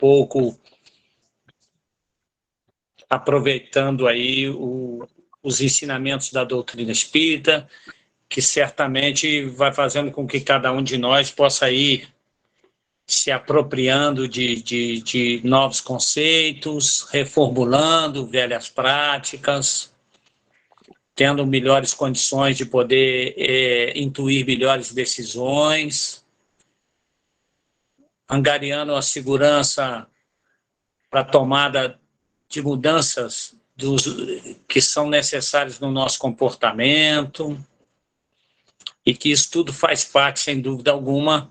pouco aproveitando aí os ensinamentos da doutrina espírita, que certamente vai fazendo com que cada um de nós possa ir se apropriando de novos conceitos, reformulando velhas práticas, tendo melhores condições de poder intuir melhores decisões, angariando a segurança para a tomada de mudanças que são necessárias no nosso comportamento, e que isso tudo faz parte, sem dúvida alguma,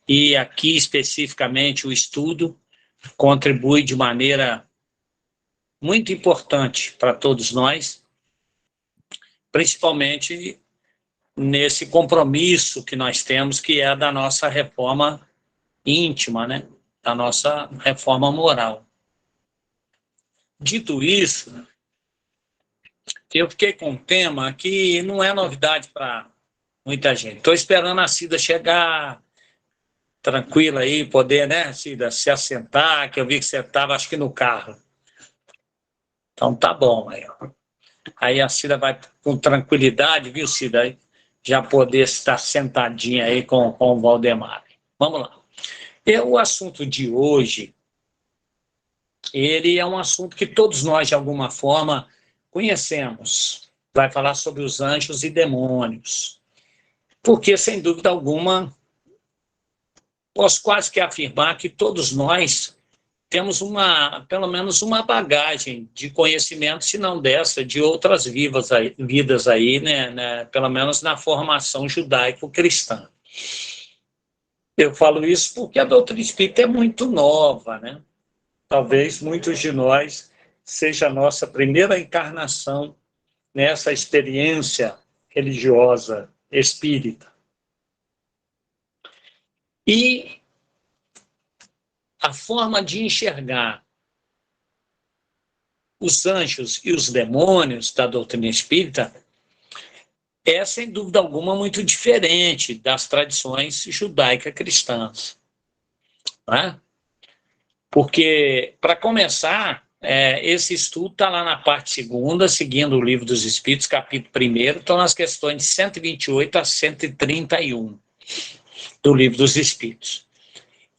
e aqui especificamente o estudo contribui de maneira muito importante para todos nós, principalmente nesse compromisso que nós temos, que é da nossa reforma íntima, né? Da nossa reforma moral. Dito isso, eu fiquei com um tema que não é novidade para muita gente. Estou esperando a Cida chegar tranquila aí, poder, né, Cida, se assentar, que eu vi que você estava, acho que no carro. Então tá bom. Aí a Cida vai com tranquilidade, viu, Cida? Aí já poder estar sentadinha aí com o Valdemar. Vamos lá. O assunto de hoje, ele é um assunto que todos nós, de alguma forma, conhecemos. Vai falar sobre os anjos e demônios. Porque, sem dúvida alguma, posso quase que afirmar que todos nós temos pelo menos uma bagagem de conhecimento, se não dessa, de outras vidas aí, né, pelo menos na formação judaico-cristã. Eu falo isso porque a doutrina espírita é muito nova, né? Talvez muitos de nós seja a nossa primeira encarnação nessa experiência religiosa espírita. E a forma de enxergar os anjos e os demônios da doutrina espírita é, sem dúvida alguma, muito diferente das tradições judaico-cristãs. Né? Porque, para começar, esse estudo está lá na parte 2ª, seguindo o Livro dos Espíritos, capítulo 1º, estão nas questões de 128 a 131 do Livro dos Espíritos.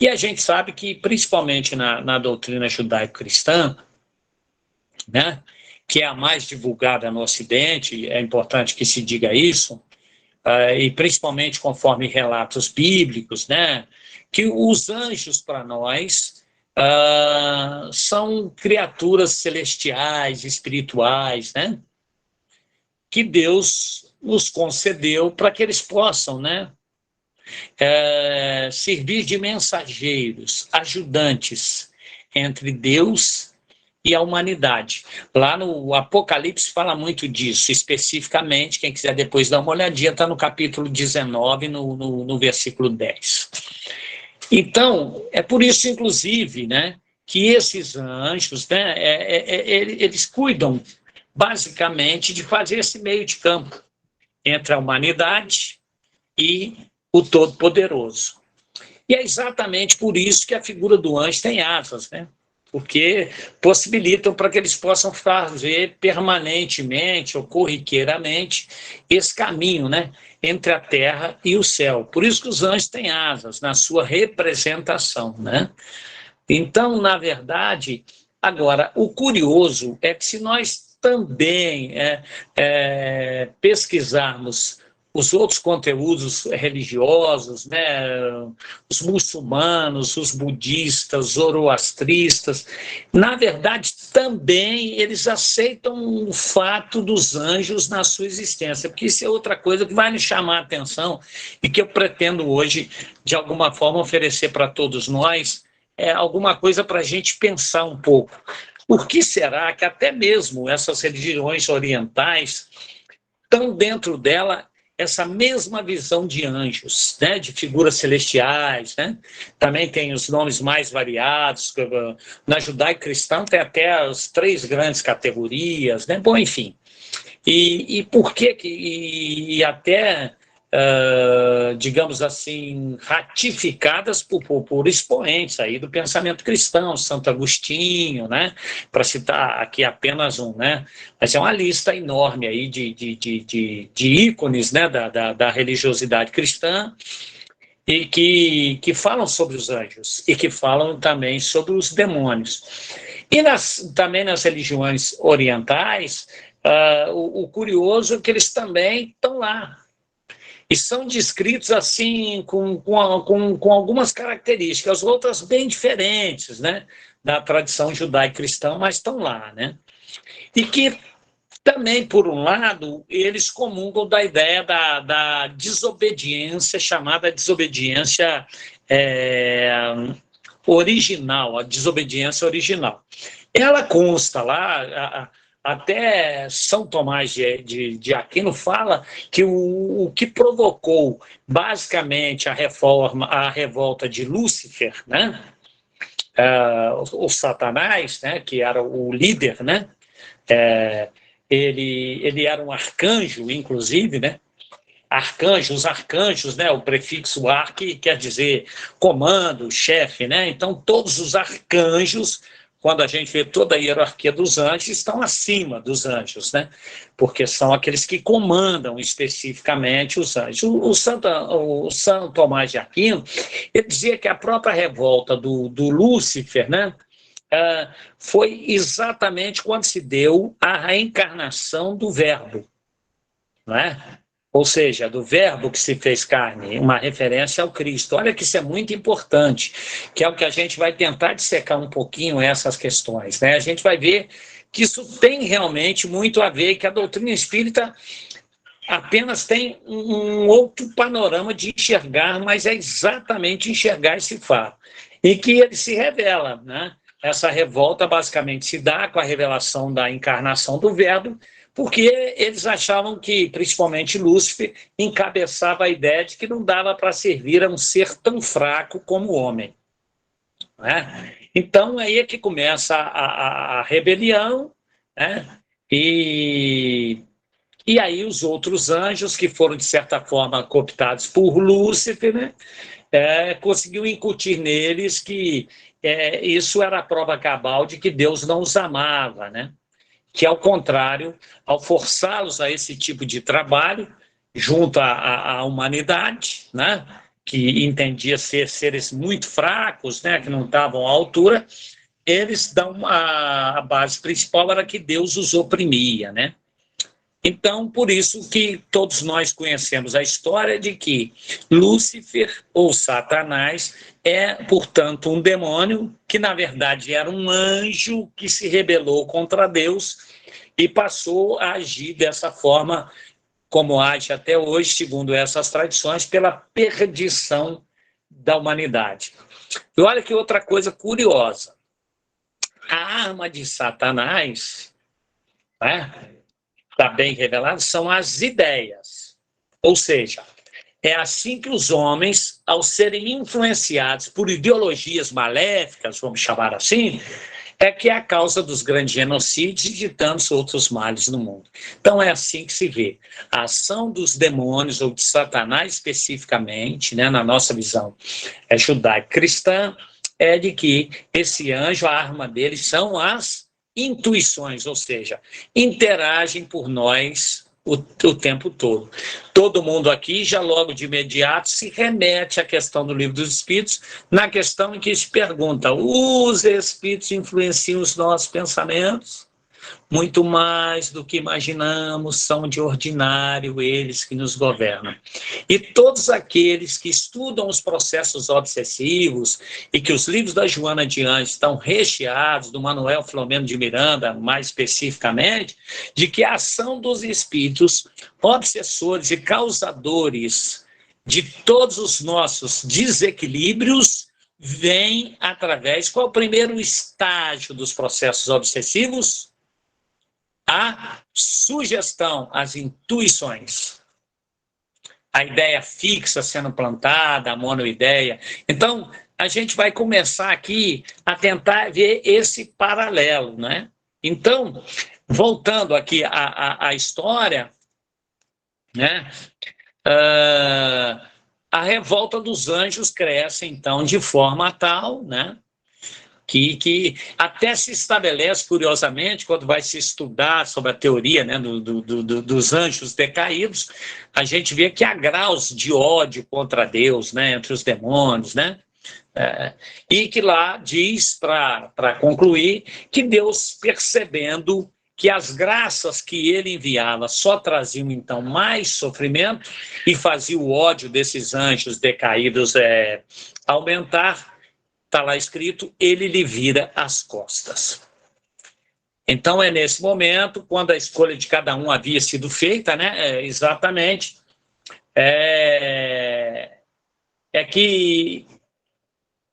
E a gente sabe que, principalmente na doutrina judaico-cristã, né, que é a mais divulgada no Ocidente, é importante que se diga isso, e principalmente conforme relatos bíblicos, né, que os anjos para nós são criaturas celestiais, espirituais, né, que Deus nos concedeu para que eles possam, né, servir de mensageiros, ajudantes entre Deus e a humanidade. Lá no Apocalipse fala muito disso, especificamente, quem quiser depois dar uma olhadinha, está no capítulo 19, no versículo 10. Então, é por isso, inclusive, né, que esses anjos, né, eles cuidam, basicamente, de fazer esse meio de campo entre a humanidade e o Todo-Poderoso. E é exatamente por isso que a figura do anjo tem asas, né? Porque possibilitam para que eles possam fazer permanentemente ou corriqueiramente esse caminho, né, entre a terra e o céu. Por isso que os anjos têm asas na sua representação, né? Então, na verdade, agora, o curioso é que se nós também pesquisarmos os outros conteúdos religiosos, né, os muçulmanos, os budistas, os zoroastristas, na verdade, também eles aceitam o fato dos anjos na sua existência, porque isso é outra coisa que vai nos chamar a atenção e que eu pretendo hoje, de alguma forma, oferecer para todos nós, alguma coisa para a gente pensar um pouco. Por que será que até mesmo essas religiões orientais estão dentro dela essa mesma visão de anjos, né, de figuras celestiais, né? Também tem os nomes mais variados, na judaico-cristã tem até as 3 grandes categorias, né? Bom, enfim. E por que e até digamos assim, ratificadas por expoentes aí do pensamento cristão, Santo Agostinho, né? Para citar aqui apenas um, né? Mas é uma lista enorme aí de ícones, né? Da religiosidade cristã, e que falam sobre os anjos e que falam também sobre os demônios. E também nas religiões orientais, o curioso é que eles também estão lá. E são descritos assim, com algumas características, outras bem diferentes, né, da tradição judaico-cristã, mas estão lá, né? E que também, por um lado, eles comungam da ideia da desobediência, chamada desobediência original, a desobediência original. Ela consta lá, até São Tomás de Aquino fala que o que provocou basicamente a revolta de Lúcifer, né? O Satanás, né? Que era o líder, né? Ele era um arcanjo, inclusive, né? Os arcanjos, né? O prefixo arque quer dizer comando, chefe, né? Então, todos os arcanjos, quando a gente vê toda a hierarquia dos anjos, estão acima dos anjos, né? Porque são aqueles que comandam especificamente os anjos. O São Tomás de Aquino, ele dizia que a própria revolta do Lúcifer, né? Foi exatamente quando se deu a reencarnação do Verbo, não é? Ou seja, do Verbo que se fez carne, uma referência ao Cristo. Olha que isso é muito importante, que é o que a gente vai tentar dissecar um pouquinho essas questões, né? A gente vai ver que isso tem realmente muito a ver, que a doutrina espírita apenas tem um outro panorama de enxergar, mas é exatamente enxergar esse fato. E que ele se revela, né? Essa revolta basicamente se dá com a revelação da encarnação do Verbo, porque eles achavam que, principalmente Lúcifer, encabeçava a ideia de que não dava para servir a um ser tão fraco como o homem. Né? Então, aí é que começa a rebelião, né? E aí os outros anjos, que foram, de certa forma, cooptados por Lúcifer, né? Conseguiu incutir neles que isso era a prova cabal de que Deus não os amava, né? Que, ao contrário, ao forçá-los a esse tipo de trabalho, junto à humanidade, né? Que entendia ser seres muito fracos, né? Que não estavam à altura, eles dão a base principal era que Deus os oprimia, né? Então, por isso que todos nós conhecemos a história de que Lúcifer, ou Satanás, é, portanto, um demônio que, na verdade, era um anjo que se rebelou contra Deus e passou a agir dessa forma como age até hoje, segundo essas tradições, pela perdição da humanidade. E olha que outra coisa curiosa. A arma de Satanás, né? Está bem revelado, são as ideias. Ou seja, é assim que os homens, ao serem influenciados por ideologias maléficas, vamos chamar assim, é que é a causa dos grandes genocídios e de tantos outros males no mundo. Então é assim que se vê. A ação dos demônios, ou de Satanás especificamente, né, na nossa visão judaico-cristã, é de que esse anjo, a arma dele são as intuições, ou seja, interagem por nós o tempo todo. Todo mundo aqui já logo de imediato se remete à questão do Livro dos Espíritos, na questão em que se pergunta: os Espíritos influenciam os nossos pensamentos? Muito mais do que imaginamos, são de ordinário eles que nos governam. E todos aqueles que estudam os processos obsessivos, e que os livros da Joana de Anjos estão recheados, do Manuel Filomeno de Miranda, mais especificamente, de que a ação dos espíritos obsessores e causadores de todos os nossos desequilíbrios vem através... Qual é o primeiro estágio dos processos obsessivos? A sugestão, as intuições. A ideia fixa sendo plantada, a monoideia. Então, a gente vai começar aqui a tentar ver esse paralelo, né? Então, voltando aqui à história, né? a revolta dos anjos cresce, então, de forma tal, né, que até se estabelece, curiosamente, quando vai se estudar sobre a teoria, né, dos anjos decaídos, a gente vê que há graus de ódio contra Deus, né, entre os demônios, né? E que lá diz, para concluir, que Deus, percebendo que as graças que ele enviava só traziam, então, mais sofrimento e fazia o ódio desses anjos decaídos aumentar, está lá escrito, ele lhe vira as costas. Então, é nesse momento, quando a escolha de cada um havia sido feita, né, exatamente,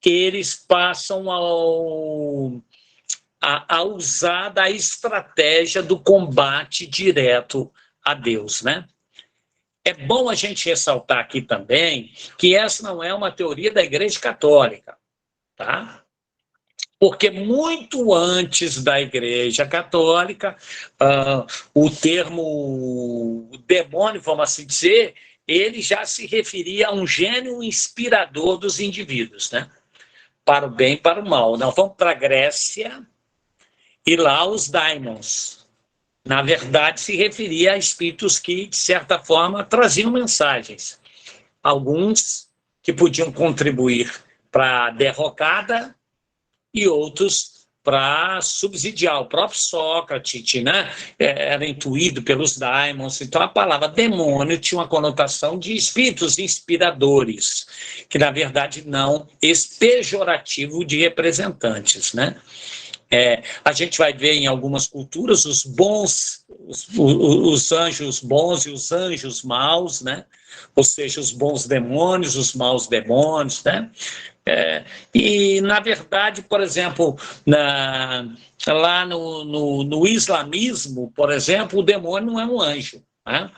que eles passam a usar da estratégia do combate direto a Deus, né? É bom a gente ressaltar aqui também que essa não é uma teoria da Igreja Católica, tá? Porque muito antes da Igreja Católica, o termo demônio, vamos assim dizer, ele já se referia a um gênio inspirador dos indivíduos, né? Para o bem e para o mal. Nós vamos para a Grécia e lá os daimons. Na verdade, se referia a espíritos que, de certa forma, traziam mensagens. Alguns que podiam contribuir para a derrocada e outros para subsidiar. O próprio Sócrates, né, era intuído pelos daimons. Então, a palavra demônio tinha uma conotação de espíritos inspiradores, que, na verdade, não pejorativo de representantes, né? A gente vai ver em algumas culturas os bons, os anjos bons e os anjos maus, né? Ou seja, os bons demônios, os maus demônios, né? E, na verdade, por exemplo, lá no islamismo, por exemplo, o demônio não é um anjo, né?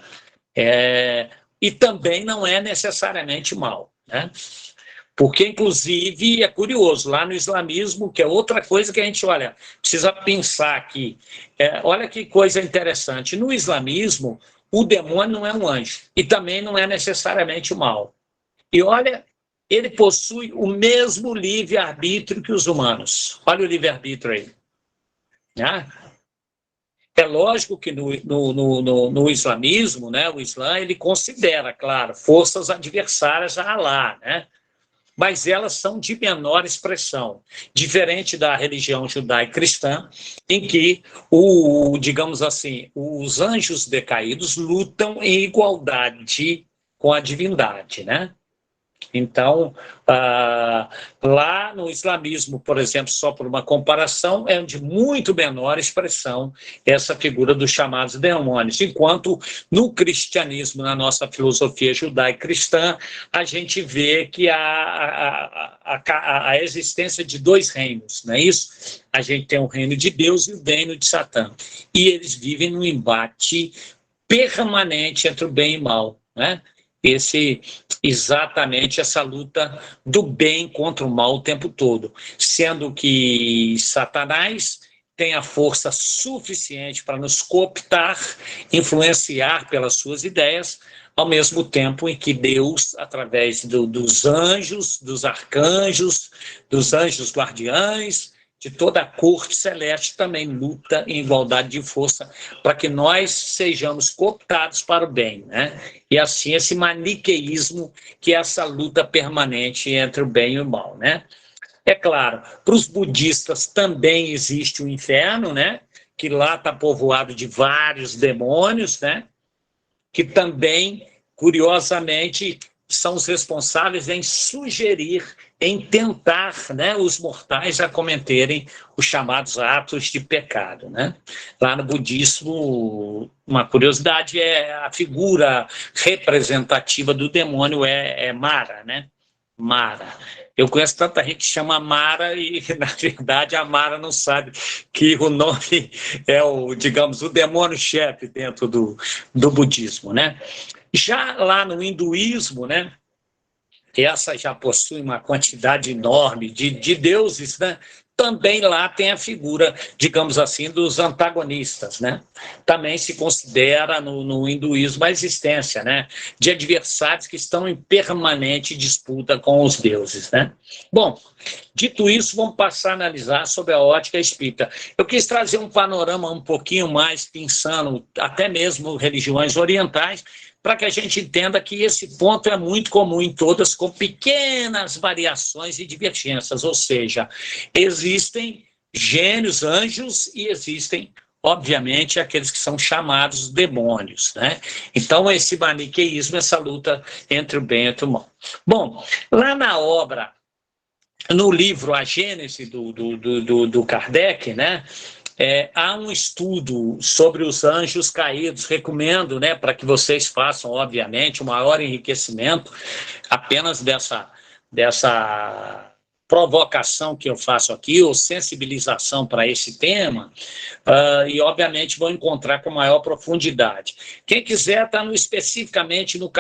E também não é necessariamente mau, né? Porque, inclusive, é curioso, lá no islamismo, que é outra coisa que a gente, olha, precisa pensar aqui. Olha que coisa interessante. No islamismo, o demônio não é um anjo e também não é necessariamente o mal. E olha, ele possui o mesmo livre-arbítrio que os humanos. Olha o livre-arbítrio aí. Né? É lógico que no islamismo, né, o Islã, ele considera, claro, forças adversárias a Alá, né? Mas elas são de menor expressão, diferente da religião judaico-cristã, em que, digamos assim, os anjos decaídos lutam em igualdade com a divindade, né? Então, lá no islamismo, por exemplo, só por uma comparação, é de muito menor expressão essa figura dos chamados demônios, enquanto no cristianismo, na nossa filosofia judaico-cristã, a gente vê que há a existência de dois reinos, não é isso? A gente tem o reino de Deus e o reino de Satã, e eles vivem num embate permanente entre o bem e o mal, né? Exatamente essa luta do bem contra o mal o tempo todo, sendo que Satanás tem a força suficiente para nos cooptar, influenciar pelas suas ideias, ao mesmo tempo em que Deus, através dos anjos, dos arcanjos, dos anjos guardiães, de toda a corte celeste, também luta em igualdade de força para que nós sejamos cooptados para o bem, né? E assim esse maniqueísmo, que é essa luta permanente entre o bem e o mal, né? É claro, para os budistas também existe o inferno, né? Que lá está povoado de vários demônios, né? Que também, curiosamente, são os responsáveis em sugerir, em tentar, né, os mortais a cometerem os chamados atos de pecado, né? Lá no budismo, uma curiosidade é a figura representativa do demônio é Mara, né? Mara. Eu conheço tanta gente que chama Mara e, na verdade, a Mara não sabe que o nome é digamos, o demônio-chefe dentro do budismo, né? Já lá no hinduísmo, né, essa já possui uma quantidade enorme de deuses, né, também lá tem a figura, digamos assim, dos antagonistas, né? Também se considera no hinduísmo a existência, né, de adversários que estão em permanente disputa com os deuses, né? Bom, dito isso, vamos passar a analisar sobre a ótica espírita. Eu quis trazer um panorama um pouquinho mais pensando até mesmo religiões orientais, para que a gente entenda que esse ponto é muito comum em todas, com pequenas variações e divergências, ou seja, existem gênios, anjos, e existem, obviamente, aqueles que são chamados demônios, né? Então, esse maniqueísmo, essa luta entre o bem e o mal. Bom, lá na obra, no livro A Gênese do Kardec, né? Há um estudo sobre os anjos caídos, recomendo, né, para que vocês façam, obviamente, o maior enriquecimento apenas dessa provocação que eu faço aqui, ou sensibilização para esse tema, e obviamente vão encontrar com maior profundidade. Quem quiser está especificamente no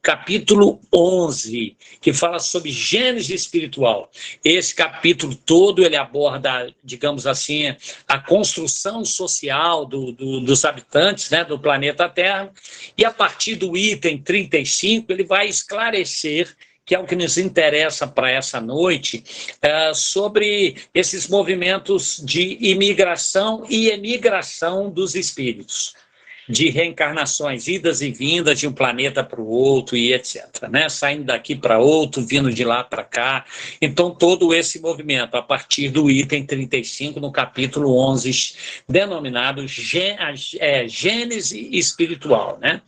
capítulo 11, que fala sobre Gênese espiritual. Esse capítulo todo ele aborda, digamos assim, a construção social dos habitantes, né, do planeta Terra, e a partir do item 35 ele vai esclarecer, que é o que nos interessa para essa noite, sobre esses movimentos de imigração e emigração dos espíritos, de reencarnações, idas e vindas de um planeta para o outro e etc., né? Saindo daqui para outro, vindo de lá para cá. Então, todo esse movimento, a partir do item 35, no capítulo 11, denominado Gênese Espiritual, né?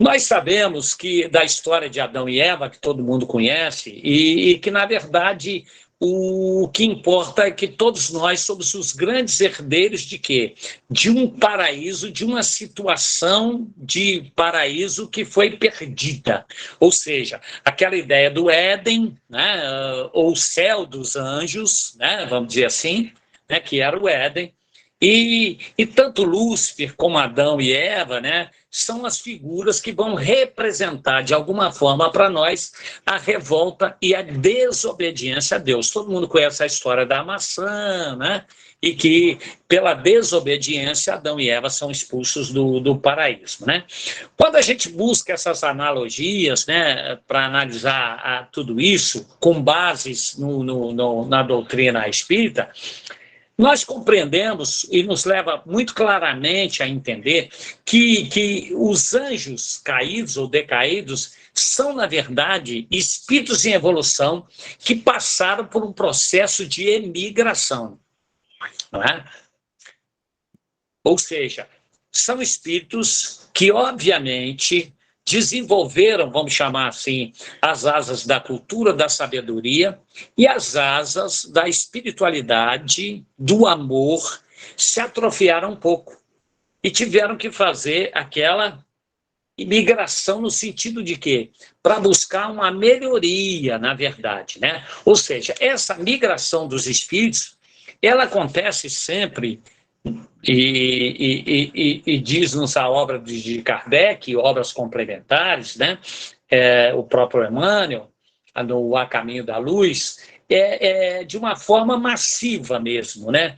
Nós sabemos que da história de Adão e Eva, que todo mundo conhece, e que, na verdade, o que importa é que todos nós somos os grandes herdeiros de quê? De um paraíso, de uma situação de paraíso que foi perdida. Ou seja, aquela ideia do Éden, né, ou céu dos anjos, né, vamos dizer assim, né, que era o Éden, e tanto Lúcifer como Adão e Eva, né, são as figuras que vão representar, de alguma forma, para nós, a revolta e a desobediência a Deus. Todo mundo conhece a história da maçã, né? E que, pela desobediência, Adão e Eva são expulsos do paraíso, né? Quando a gente busca essas analogias, né, para analisar tudo isso, com bases na doutrina espírita, nós compreendemos, e nos leva muito claramente a entender, que os anjos caídos ou decaídos são, na verdade, espíritos em evolução que passaram por um processo de emigração, não é? Ou seja, são espíritos que, obviamente, desenvolveram, vamos chamar assim, as asas da cultura, da sabedoria e as asas da espiritualidade, do amor, se atrofiaram um pouco e tiveram que fazer aquela imigração no sentido de quê? Para buscar uma melhoria, na verdade, né? Ou seja, essa migração dos espíritos, ela acontece sempre. E diz-nos a obra de Kardec, obras complementares, né? O próprio Emmanuel, no A Caminho da Luz, de uma forma massiva mesmo, né?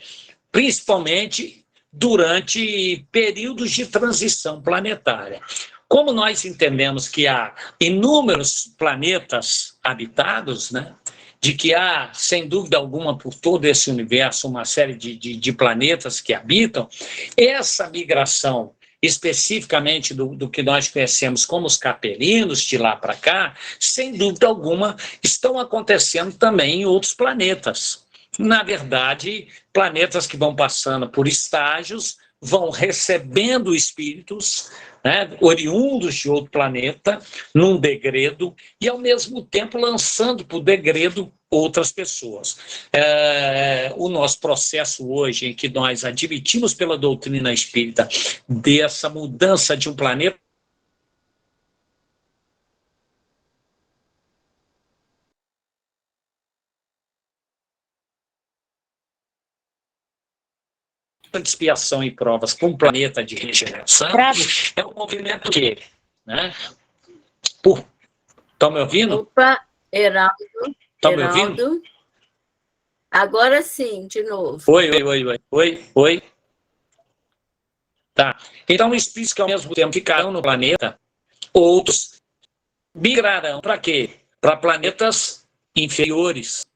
Principalmente durante períodos de transição planetária. Como nós entendemos que há inúmeros planetas habitados, né? De que há, sem dúvida alguma, por todo esse universo, uma série de planetas que habitam, essa migração, especificamente do que nós conhecemos como os capelinos, de lá para cá, sem dúvida alguma, estão acontecendo também em outros planetas. Na verdade, planetas que vão passando por estágios, vão recebendo espíritos, né, oriundos de outro planeta, num degredo, e ao mesmo tempo lançando para o degredo outras pessoas. O nosso processo hoje, em que nós admitimos pela doutrina espírita dessa mudança de um planeta de expiação e provas para um planeta de regeneração, é um movimento que, né? Estão me ouvindo? Opa, Heraldo. Estão me ouvindo? Agora sim, de novo. Oi. Tá. Então, espíritos que ao mesmo tempo ficarão no planeta, outros migrarão para quê? Para planetas inferiores,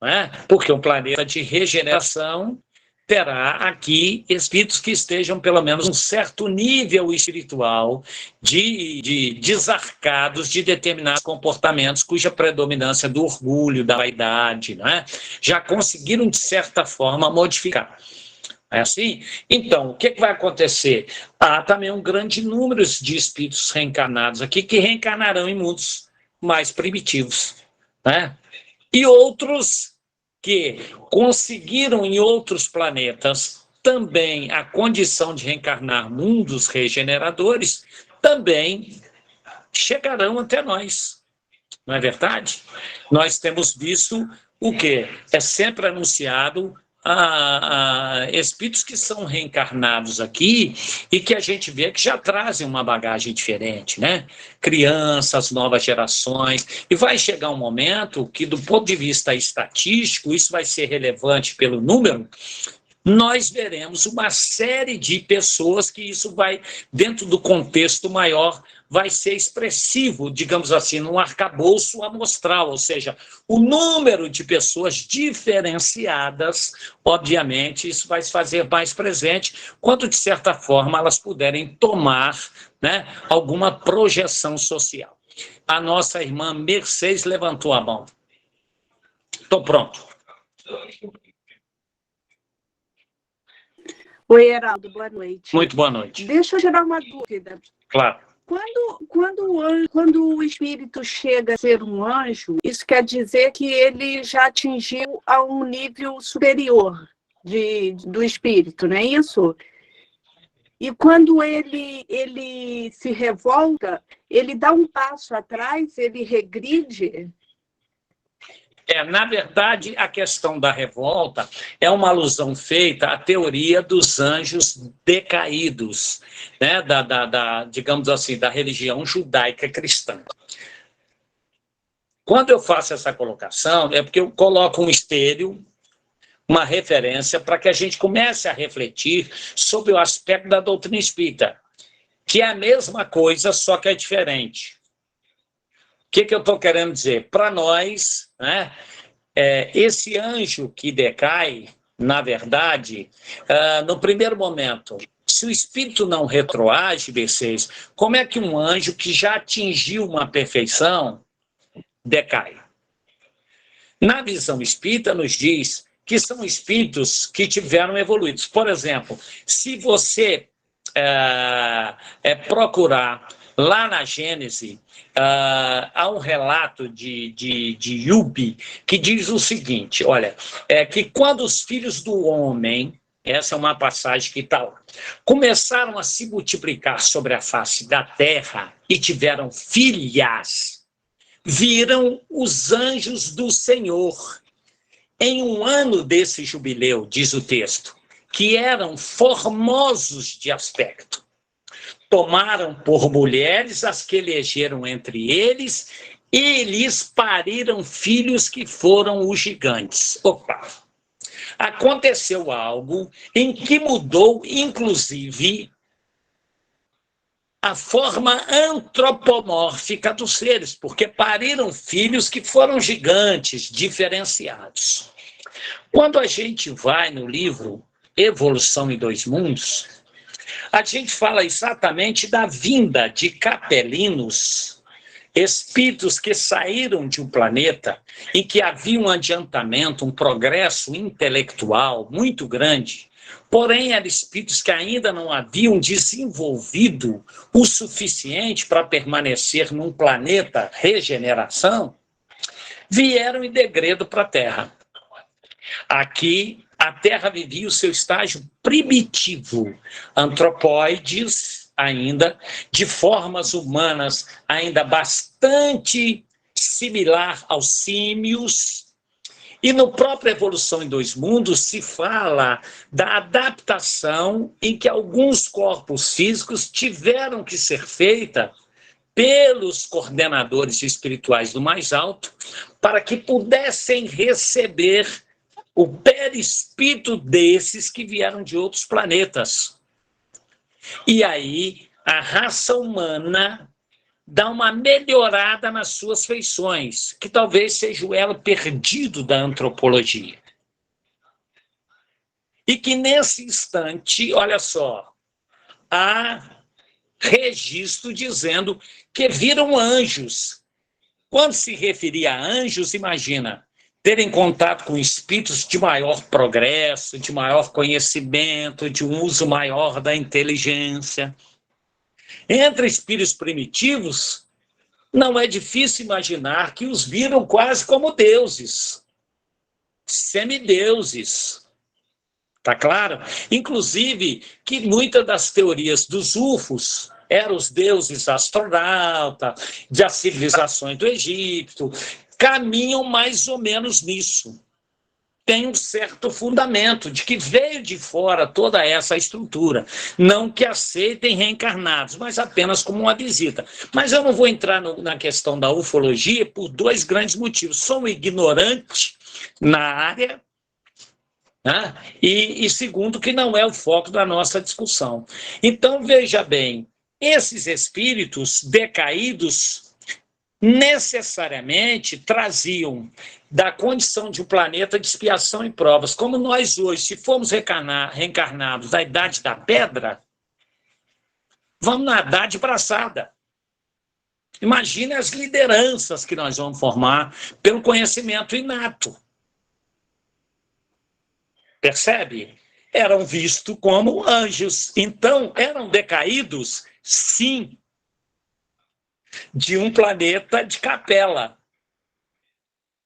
não é? Porque um planeta de regeneração terá aqui espíritos que estejam pelo menos um certo nível espiritual de desarcados de determinados comportamentos cuja predominância do orgulho, da vaidade, não é? Já conseguiram, de certa forma, modificar. É assim? Então, o que vai acontecer? Há também um grande número de espíritos reencarnados aqui que reencarnarão em mundos mais primitivos, né? E outros que conseguiram em outros planetas também a condição de reencarnar mundos regeneradores, também chegarão até nós. Não é verdade? Nós temos visto o quê? É sempre anunciado a espíritos que são reencarnados aqui e que a gente vê que já trazem uma bagagem diferente, né? Crianças, novas gerações, e vai chegar um momento que, do ponto de vista estatístico, isso vai ser relevante pelo número, nós veremos uma série de pessoas que isso vai, dentro do contexto maior, vai ser expressivo, digamos assim, num arcabouço amostral, ou seja, o número de pessoas diferenciadas, obviamente, isso vai se fazer mais presente, quando, de certa forma, elas puderem tomar, né, alguma projeção social. A nossa irmã Mercedes levantou a mão. Estou pronto. Oi, Heraldo, boa noite. Muito boa noite. Deixa eu gerar uma dúvida. Claro. Quando o espírito chega a ser um anjo, isso quer dizer que ele já atingiu a um nível superior do espírito, não é isso? E quando ele se revolta, ele dá um passo atrás, ele regride. Na verdade, a questão da revolta é uma alusão feita à teoria dos anjos decaídos, né? Digamos assim, da religião judaica cristã. Quando eu faço essa colocação, é porque eu coloco um espelho, uma referência, para que a gente comece a refletir sobre o aspecto da doutrina espírita, que é a mesma coisa, só que é diferente. O que eu estou querendo dizer? Para nós, né, esse anjo que decai, na verdade, no primeiro momento, se o espírito não retroage, B6, como é que um anjo que já atingiu uma perfeição decai? Na visão espírita, nos diz que são espíritos que tiveram evoluídos. Por exemplo, se você procurar lá na Gênese, há um relato de Yubi que diz o seguinte, olha, que quando os filhos do homem, essa é uma passagem que está lá, começaram a se multiplicar sobre a face da terra e tiveram filhas, viram os anjos do Senhor em um ano desse jubileu, diz o texto, que eram formosos de aspecto. Tomaram por mulheres as que elegeram entre eles e lhes pariram filhos que foram os gigantes. Opa! Aconteceu algo em que mudou, inclusive, a forma antropomórfica dos seres, porque pariram filhos que foram gigantes, diferenciados. Quando a gente vai no livro Evolução em Dois Mundos, a gente fala exatamente da vinda de capelinos, espíritos que saíram de um planeta em que havia um adiantamento, um progresso intelectual muito grande, porém eram espíritos que ainda não haviam desenvolvido o suficiente para permanecer num planeta regeneração, vieram em degredo para a Terra. Aqui, a Terra vivia o seu estágio primitivo, antropóides ainda, de formas humanas ainda bastante similar aos símios. E no próprio Evolução em Dois Mundos se fala da adaptação em que alguns corpos físicos tiveram que ser feita pelos coordenadores espirituais do mais alto para que pudessem receber o perispírito desses que vieram de outros planetas. E aí, a raça humana dá uma melhorada nas suas feições, que talvez seja o elo perdido da antropologia. E que nesse instante, olha só, há registro dizendo que viram anjos. Quando se referia a anjos, imagina, terem contato com espíritos de maior progresso, de maior conhecimento, de um uso maior da inteligência. Entre espíritos primitivos, não é difícil imaginar que os viram quase como deuses, semideuses. Tá claro? Inclusive, que muitas das teorias dos UFOs eram os deuses astronautas, das civilizações do Egito, caminham mais ou menos nisso. Tem um certo fundamento de que veio de fora toda essa estrutura. Não que aceitem reencarnados, mas apenas como uma visita. Mas eu não vou entrar na questão da ufologia por dois grandes motivos. Sou um ignorante na área, né? E segundo, que não é o foco da nossa discussão. Então, veja bem, esses espíritos decaídos necessariamente traziam da condição de um planeta de expiação e provas. Como nós hoje, se formos reencarnados da idade da pedra, vamos nadar de braçada. Imagine as lideranças que nós vamos formar pelo conhecimento inato. Percebe? Eram vistos como anjos. Então, eram decaídos, sim, de um planeta de capela.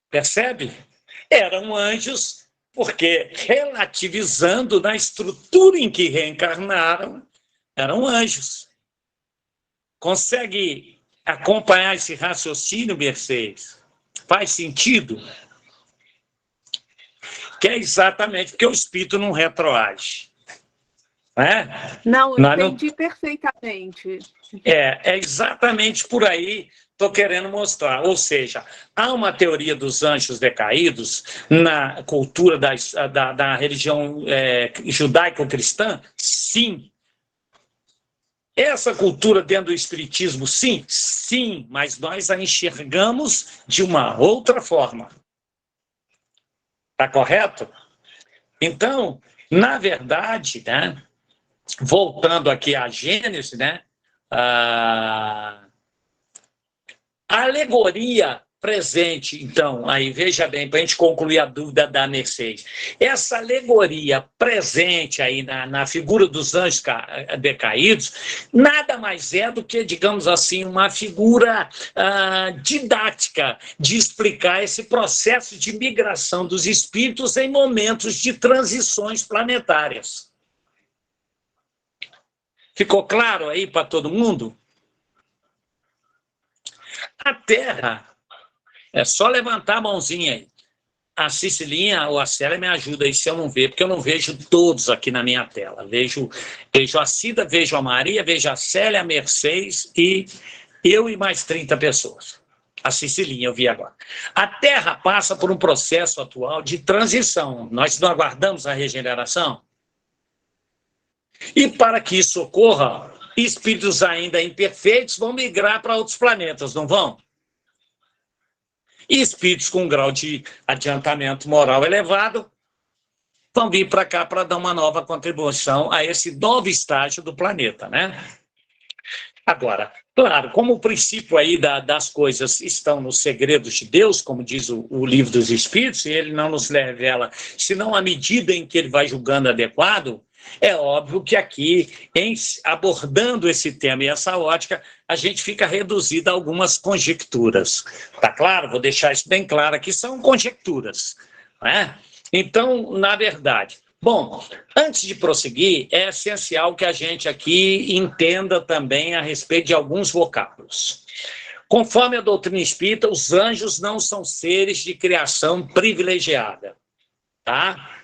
Percebe? Eram anjos, porque relativizando na estrutura em que reencarnaram, eram anjos. Consegue acompanhar esse raciocínio, Mercedes? Faz sentido? Que é exatamente porque o espírito não retroage. Não, entendi perfeitamente. É exatamente por aí estou querendo mostrar. Ou seja, há uma teoria dos anjos decaídos na cultura da religião judaico-cristã? Sim. Essa cultura dentro do espiritismo? Sim, sim, mas nós a enxergamos de uma outra forma. Está correto? Então, na verdade, né, voltando aqui à Gênesis, né, a alegoria presente, então, aí veja bem, para a gente concluir a dúvida da Mercedes, essa alegoria presente aí na figura dos anjos decaídos, nada mais é do que, digamos assim, uma figura didática de explicar esse processo de migração dos espíritos em momentos de transições planetárias. Ficou claro aí para todo mundo? A Terra, é só levantar a mãozinha aí. A Cicilinha ou a Célia me ajuda aí se eu não ver, porque eu não vejo todos aqui na minha tela. Vejo a Cida, vejo a Maria, vejo a Célia, a Mercedes e eu e mais 30 pessoas. A Cicilinha eu vi agora. A Terra passa por um processo atual de transição. Nós não aguardamos a regeneração? E para que isso ocorra, espíritos ainda imperfeitos vão migrar para outros planetas, não vão? E espíritos com um grau de adiantamento moral elevado vão vir para cá para dar uma nova contribuição a esse novo estágio do planeta, né? Agora, claro, como o princípio aí das coisas estão nos segredos de Deus, como diz o livro dos Espíritos, e ele não nos revela, senão à medida em que ele vai julgando adequado, é óbvio que aqui, abordando esse tema e essa ótica, a gente fica reduzido a algumas conjecturas. Tá claro? Vou deixar isso bem claro aqui, são conjecturas. Não é? Então, na verdade... Bom, antes de prosseguir, é essencial que a gente aqui entenda também a respeito de alguns vocábulos. Conforme a doutrina espírita, os anjos não são seres de criação privilegiada, tá?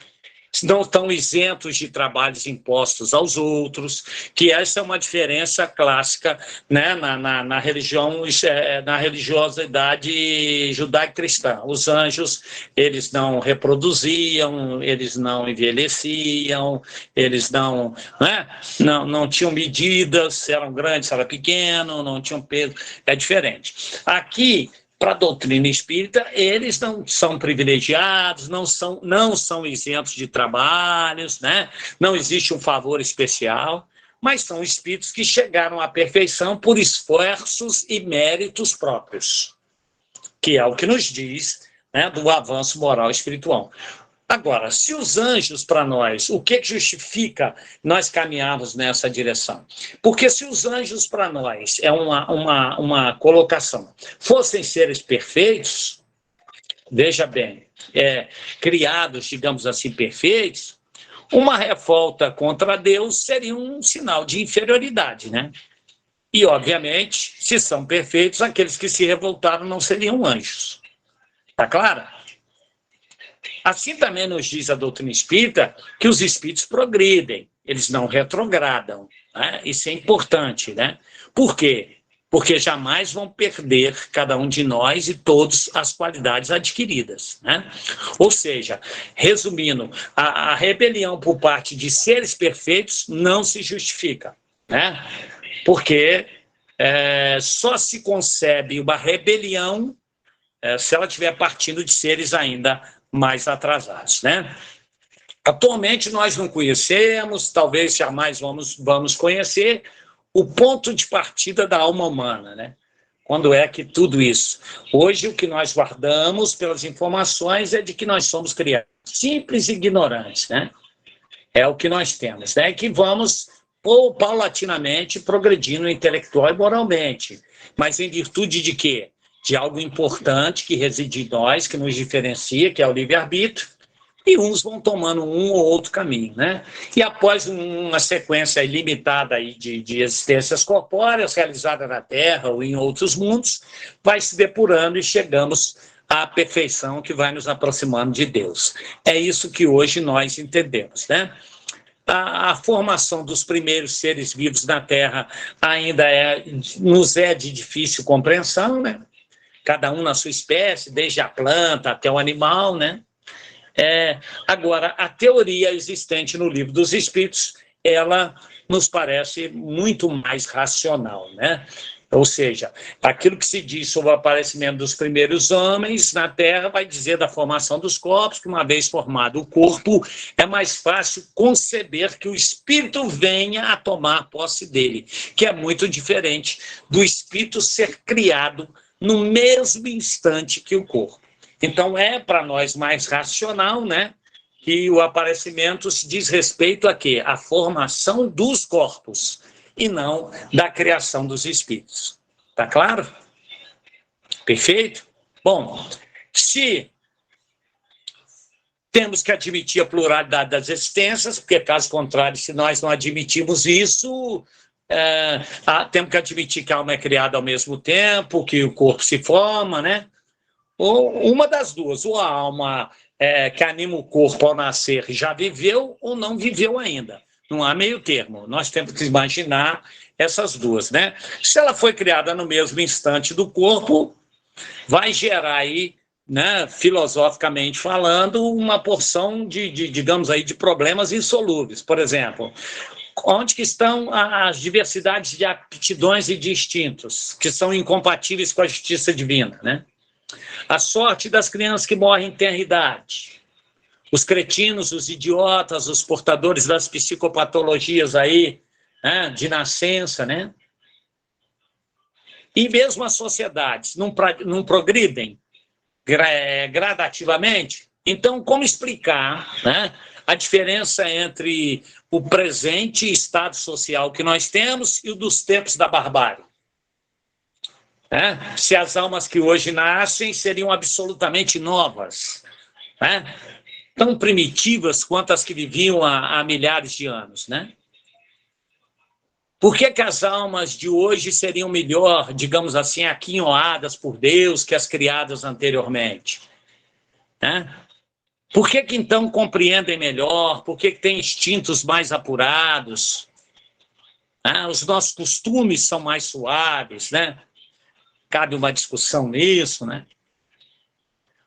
não estão isentos de trabalhos impostos aos outros, que essa é uma diferença clássica, né, na religiosidade judaico-cristã. Os anjos, eles não reproduziam, eles não envelheciam, eles não tinham medidas, se eram grandes, se era pequeno, não tinham peso, é diferente. Aqui, para a doutrina espírita, eles não são privilegiados, não são isentos de trabalhos, né? Não existe um favor especial, mas são espíritos que chegaram à perfeição por esforços e méritos próprios, que é o que nos diz, né, do avanço moral e espiritual. Agora, se os anjos para nós, o que justifica nós caminharmos nessa direção? Porque se os anjos para nós, é uma colocação, fossem seres perfeitos, veja bem, criados, digamos assim, perfeitos, uma revolta contra Deus seria um sinal de inferioridade, né? E, obviamente, se são perfeitos, aqueles que se revoltaram não seriam anjos. Está claro? Assim também nos diz a doutrina espírita que os espíritos progridem, eles não retrogradam, né? Isso é importante, né? Por quê? Porque jamais vão perder cada um de nós e todas as qualidades adquiridas, né? Ou seja, resumindo, a rebelião por parte de seres perfeitos não se justifica, né? Porque só se concebe uma rebelião se ela estiver partindo de seres ainda mais atrasados, né? Atualmente nós não conhecemos, talvez jamais vamos conhecer o ponto de partida da alma humana, né? Quando é que tudo isso? Hoje o que nós guardamos pelas informações é de que nós somos criaturas simples e ignorantes, né? É o que nós temos, né? Que vamos paulatinamente progredindo intelectual e moralmente, mas em virtude de quê? De algo importante que reside em nós, que nos diferencia, que é o livre-arbítrio, e uns vão tomando um ou outro caminho, né? E após uma sequência ilimitada aí de existências corpóreas realizada na Terra ou em outros mundos, vai se depurando e chegamos à perfeição que vai nos aproximando de Deus. É isso que hoje nós entendemos, né? A formação dos primeiros seres vivos na Terra ainda nos é de difícil compreensão, né? Cada um na sua espécie, desde a planta até o animal, né? Agora, a teoria existente no Livro dos Espíritos, ela nos parece muito mais racional, né? Ou seja, aquilo que se diz sobre o aparecimento dos primeiros homens na Terra vai dizer da formação dos corpos, que uma vez formado o corpo, é mais fácil conceber que o espírito venha a tomar posse dele, que é muito diferente do espírito ser criado no mesmo instante que o corpo. Então, para nós mais racional, né, que o aparecimento se diz respeito a quê? A formação dos corpos, e não da criação dos espíritos. Tá claro? Perfeito? Bom, se temos que admitir a pluralidade das existências, porque, caso contrário, se nós não admitimos isso, temos que admitir que a alma é criada ao mesmo tempo, que o corpo se forma, né? Ou uma das duas, ou a alma que anima o corpo ao nascer já viveu ou não viveu ainda. Não há meio termo. Nós temos que imaginar essas duas, né? Se ela foi criada no mesmo instante do corpo, vai gerar aí, né, filosoficamente falando, uma porção digamos aí, de problemas insolúveis. Por exemplo, onde que estão as diversidades de aptidões e de instintos, que são incompatíveis com a justiça divina, né? A sorte das crianças que morrem em tenra idade. Os cretinos, os idiotas, os portadores das psicopatologias aí, né, de nascença, né? E mesmo as sociedades não progridem gradativamente. Então, como explicar, né, a diferença entre o presente estado social que nós temos e o dos tempos da barbárie? Se as almas que hoje nascem seriam absolutamente novas, né? Tão primitivas quanto as que viviam há milhares de anos, né? Por que as almas de hoje seriam melhor, digamos assim, aquinhoadas por Deus que as criadas anteriormente? Né? Por que então compreendem melhor? Por que têm instintos mais apurados? Os nossos costumes são mais suaves, né? Cabe uma discussão nisso, né?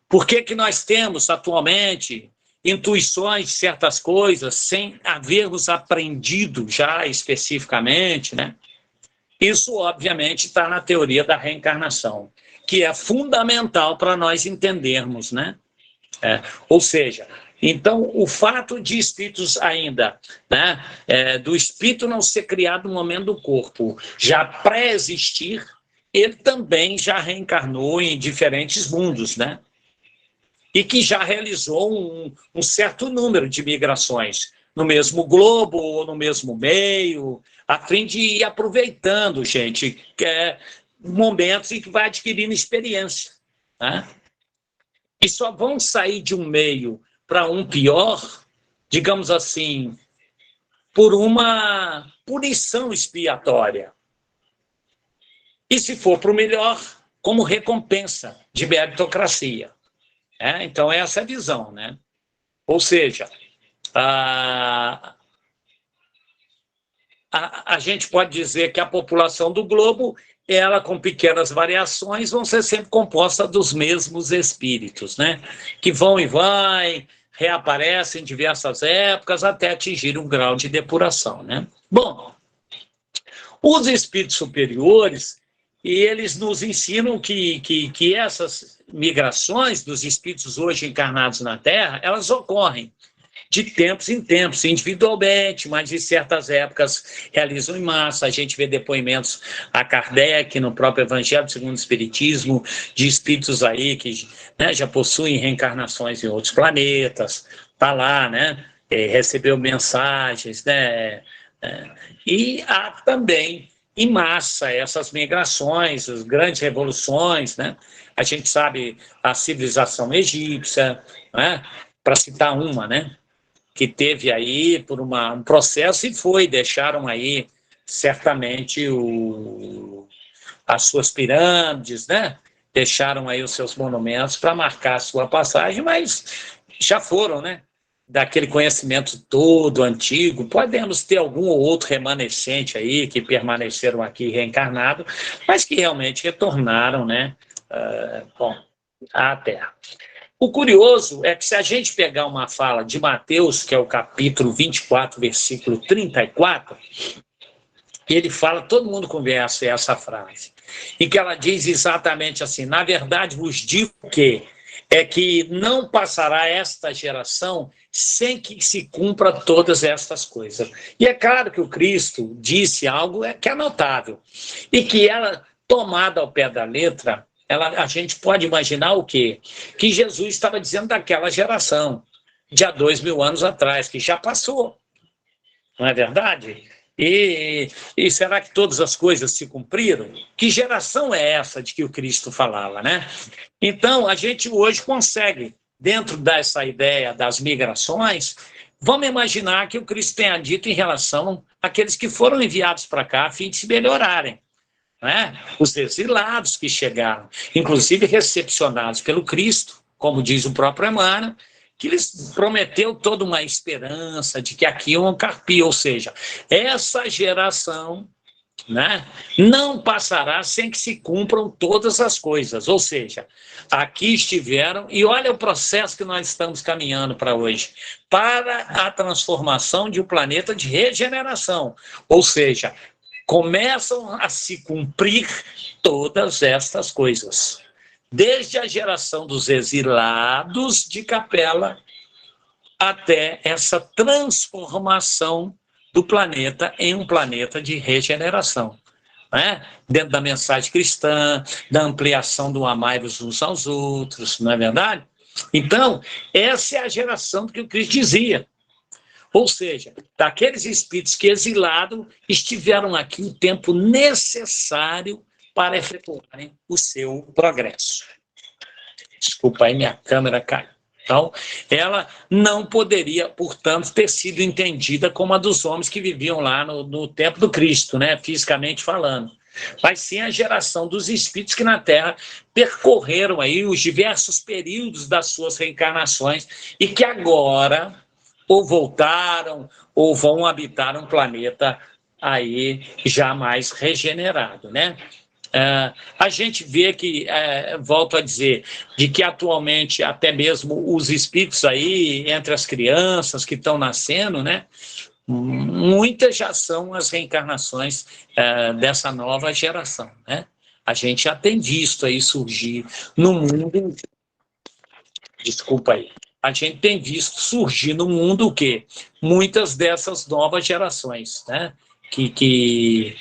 Por que nós temos atualmente intuições de certas coisas sem havermos aprendido já especificamente, né? Isso, obviamente, está na teoria da reencarnação, que é fundamental para nós entendermos, né? Ou seja, então, o fato de espíritos ainda, né, do espírito não ser criado no momento do corpo, já pré-existir, ele também já reencarnou em diferentes mundos, né? E que já realizou um certo número de migrações no mesmo globo ou no mesmo meio, a fim de ir aproveitando, gente, momentos em que vai adquirindo experiência, né? E só vão sair de um meio para um pior, digamos assim, por uma punição expiatória. E se for para o melhor, como recompensa de meritocracia. Então, essa é a visão, né? Ou seja, a gente pode dizer que a população do globo, ela, com pequenas variações, vão ser sempre composta dos mesmos espíritos, né? Que vão e vão, reaparecem em diversas épocas até atingir um grau de depuração, né? Bom, os espíritos superiores, eles nos ensinam que essas migrações dos espíritos hoje encarnados na Terra, elas ocorrem de tempos em tempos, individualmente, mas em certas épocas realizam em massa. A gente vê depoimentos a Kardec, no próprio Evangelho segundo o Espiritismo, de espíritos aí que, né, já possuem reencarnações em outros planetas, está lá, né, recebeu mensagens, né, e há também em massa essas migrações, as grandes revoluções, né? A gente sabe a civilização egípcia, né? Para citar uma, né? Que teve aí por um processo e deixaram aí certamente as suas pirâmides, né? Deixaram aí os seus monumentos para marcar a sua passagem, mas já foram, né? Daquele conhecimento todo antigo, podemos ter algum ou outro remanescente aí que permaneceram aqui reencarnados, mas que realmente retornaram, né? À Terra. O curioso é que se a gente pegar uma fala de Mateus, que é o capítulo 24, versículo 34, ele fala, todo mundo conhece essa frase, e que ela diz exatamente assim: na verdade vos digo que não passará esta geração sem que se cumpra todas estas coisas. E é claro que o Cristo disse algo que é notável, e que ela, tomada ao pé da letra, a gente pode imaginar o quê? Que Jesus estava dizendo daquela geração, de há 2000 anos atrás, que já passou. Não é verdade? E será que todas as coisas se cumpriram? Que geração é essa de que o Cristo falava, né? Então, a gente hoje consegue, dentro dessa ideia das migrações, vamos imaginar que o Cristo tenha dito em relação àqueles que foram enviados para cá a fim de se melhorarem, né? Os exilados que chegaram, inclusive recepcionados pelo Cristo, como diz o próprio Emmanuel, que lhes prometeu toda uma esperança de que aqui iam carpir, ou seja, essa geração, né, não passará sem que se cumpram todas as coisas, ou seja, aqui estiveram, e olha o processo que nós estamos caminhando para hoje, para a transformação de um planeta de regeneração, ou seja, começam a se cumprir todas estas coisas. Desde a geração dos exilados de Capela até essa transformação do planeta em um planeta de regeneração, né? Dentro da mensagem cristã, da ampliação do amai-vos uns aos outros, não é verdade? Então, essa é a geração que o Cristo dizia. Ou seja, daqueles espíritos que exilados estiveram aqui o tempo necessário para efetuarem o seu progresso. Desculpa aí, minha câmera caiu. Então, ela não poderia, portanto, ter sido entendida como a dos homens que viviam lá no tempo do Cristo, né, fisicamente falando. mas sim a geração dos espíritos que na Terra percorreram aí os diversos períodos das suas reencarnações e que agora ou voltaram ou vão habitar um planeta aí já mais regenerado, né? A gente vê que, volto a dizer, de que atualmente até mesmo os espíritos aí, entre as crianças que estão nascendo, né? Muitas já são as reencarnações dessa nova geração, né? A gente já tem visto aí surgir no mundo, desculpa aí, a gente tem visto surgir no mundo o quê? Muitas dessas novas gerações, né? Que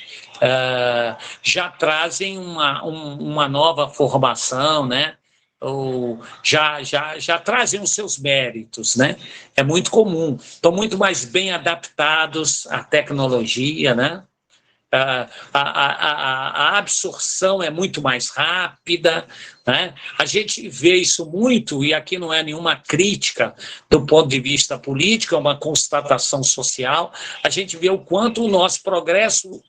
já trazem uma nova formação, né? Ou já trazem os seus méritos, né? É muito comum. Estão muito mais bem adaptados à tecnologia, né? A absorção é muito mais rápida, né? A gente vê isso muito, e aqui não é nenhuma crítica do ponto de vista político, é uma constatação social. A gente vê o quanto o nosso progresso,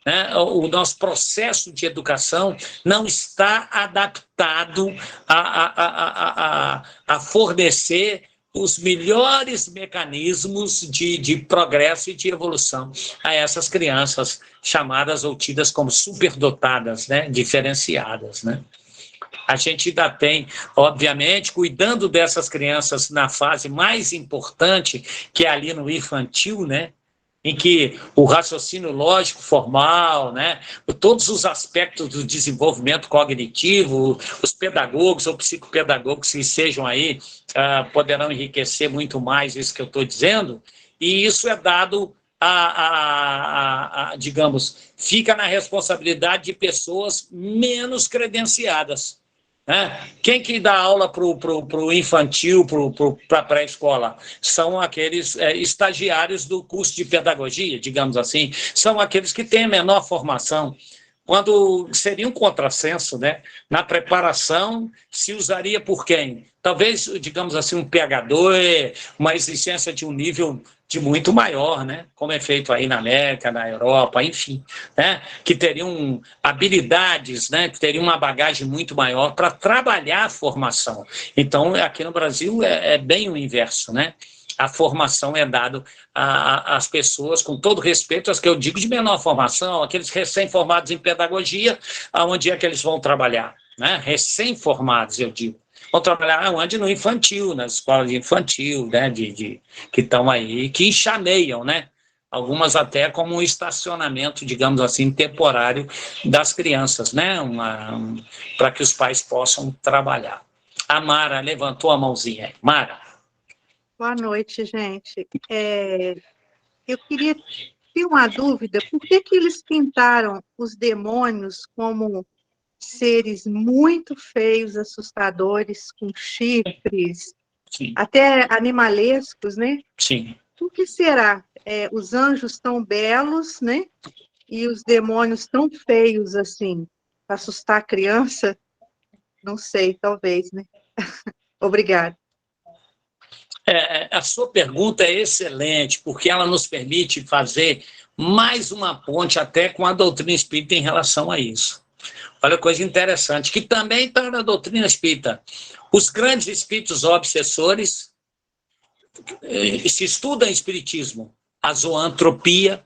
né, o nosso processo de educação não está adaptado a fornecer os melhores mecanismos de progresso e de evolução a essas crianças chamadas ou tidas como superdotadas, né, diferenciadas, né? A gente ainda tem, obviamente, cuidando dessas crianças na fase mais importante, que é ali no infantil, né, em que o raciocínio lógico formal, né, todos os aspectos do desenvolvimento cognitivo, os pedagogos ou psicopedagogos que sejam aí, poderão enriquecer muito mais isso que eu estou dizendo, e isso é dado digamos, fica na responsabilidade de pessoas menos credenciadas. Quem que dá aula para o infantil, para a pré-escola? São aqueles estagiários do curso de pedagogia, digamos assim, são aqueles que têm menor formação. Quando seria um contrassenso, né? Na preparação, se usaria por quem? Talvez, digamos assim, um PhD, uma exigência de um nível de muito maior, né? Como é feito aí na América, na Europa, enfim, né? Que teriam habilidades, né? Que teriam uma bagagem muito maior para trabalhar a formação. Então, aqui no Brasil é bem o inverso, né? A formação é dada às pessoas, com todo respeito, as que eu digo de menor formação, aqueles recém-formados em pedagogia, aonde é que eles vão trabalhar, né? Recém-formados, eu digo. Vão trabalhar onde? No infantil, nas escolas de infantil, né? Que estão aí, que enxameiam, né? Algumas até como um estacionamento, digamos assim, temporário das crianças, né? Para que os pais possam trabalhar. A Mara levantou a mãozinha aí. Mara. Boa noite, gente. Eu queria ter uma dúvida. Por que eles pintaram os demônios como seres muito feios, assustadores, com chifres, Sim. até animalescos, né? Sim. Por que será? Os anjos tão belos, né? E os demônios tão feios, assim, para assustar a criança? Não sei, talvez, né? Obrigada. A sua pergunta é excelente, porque ela nos permite fazer mais uma ponte até com a doutrina espírita em relação a isso. Olha que coisa interessante, que também está na doutrina espírita. Os grandes espíritos obsessores, se estuda em espiritismo a zoantropia,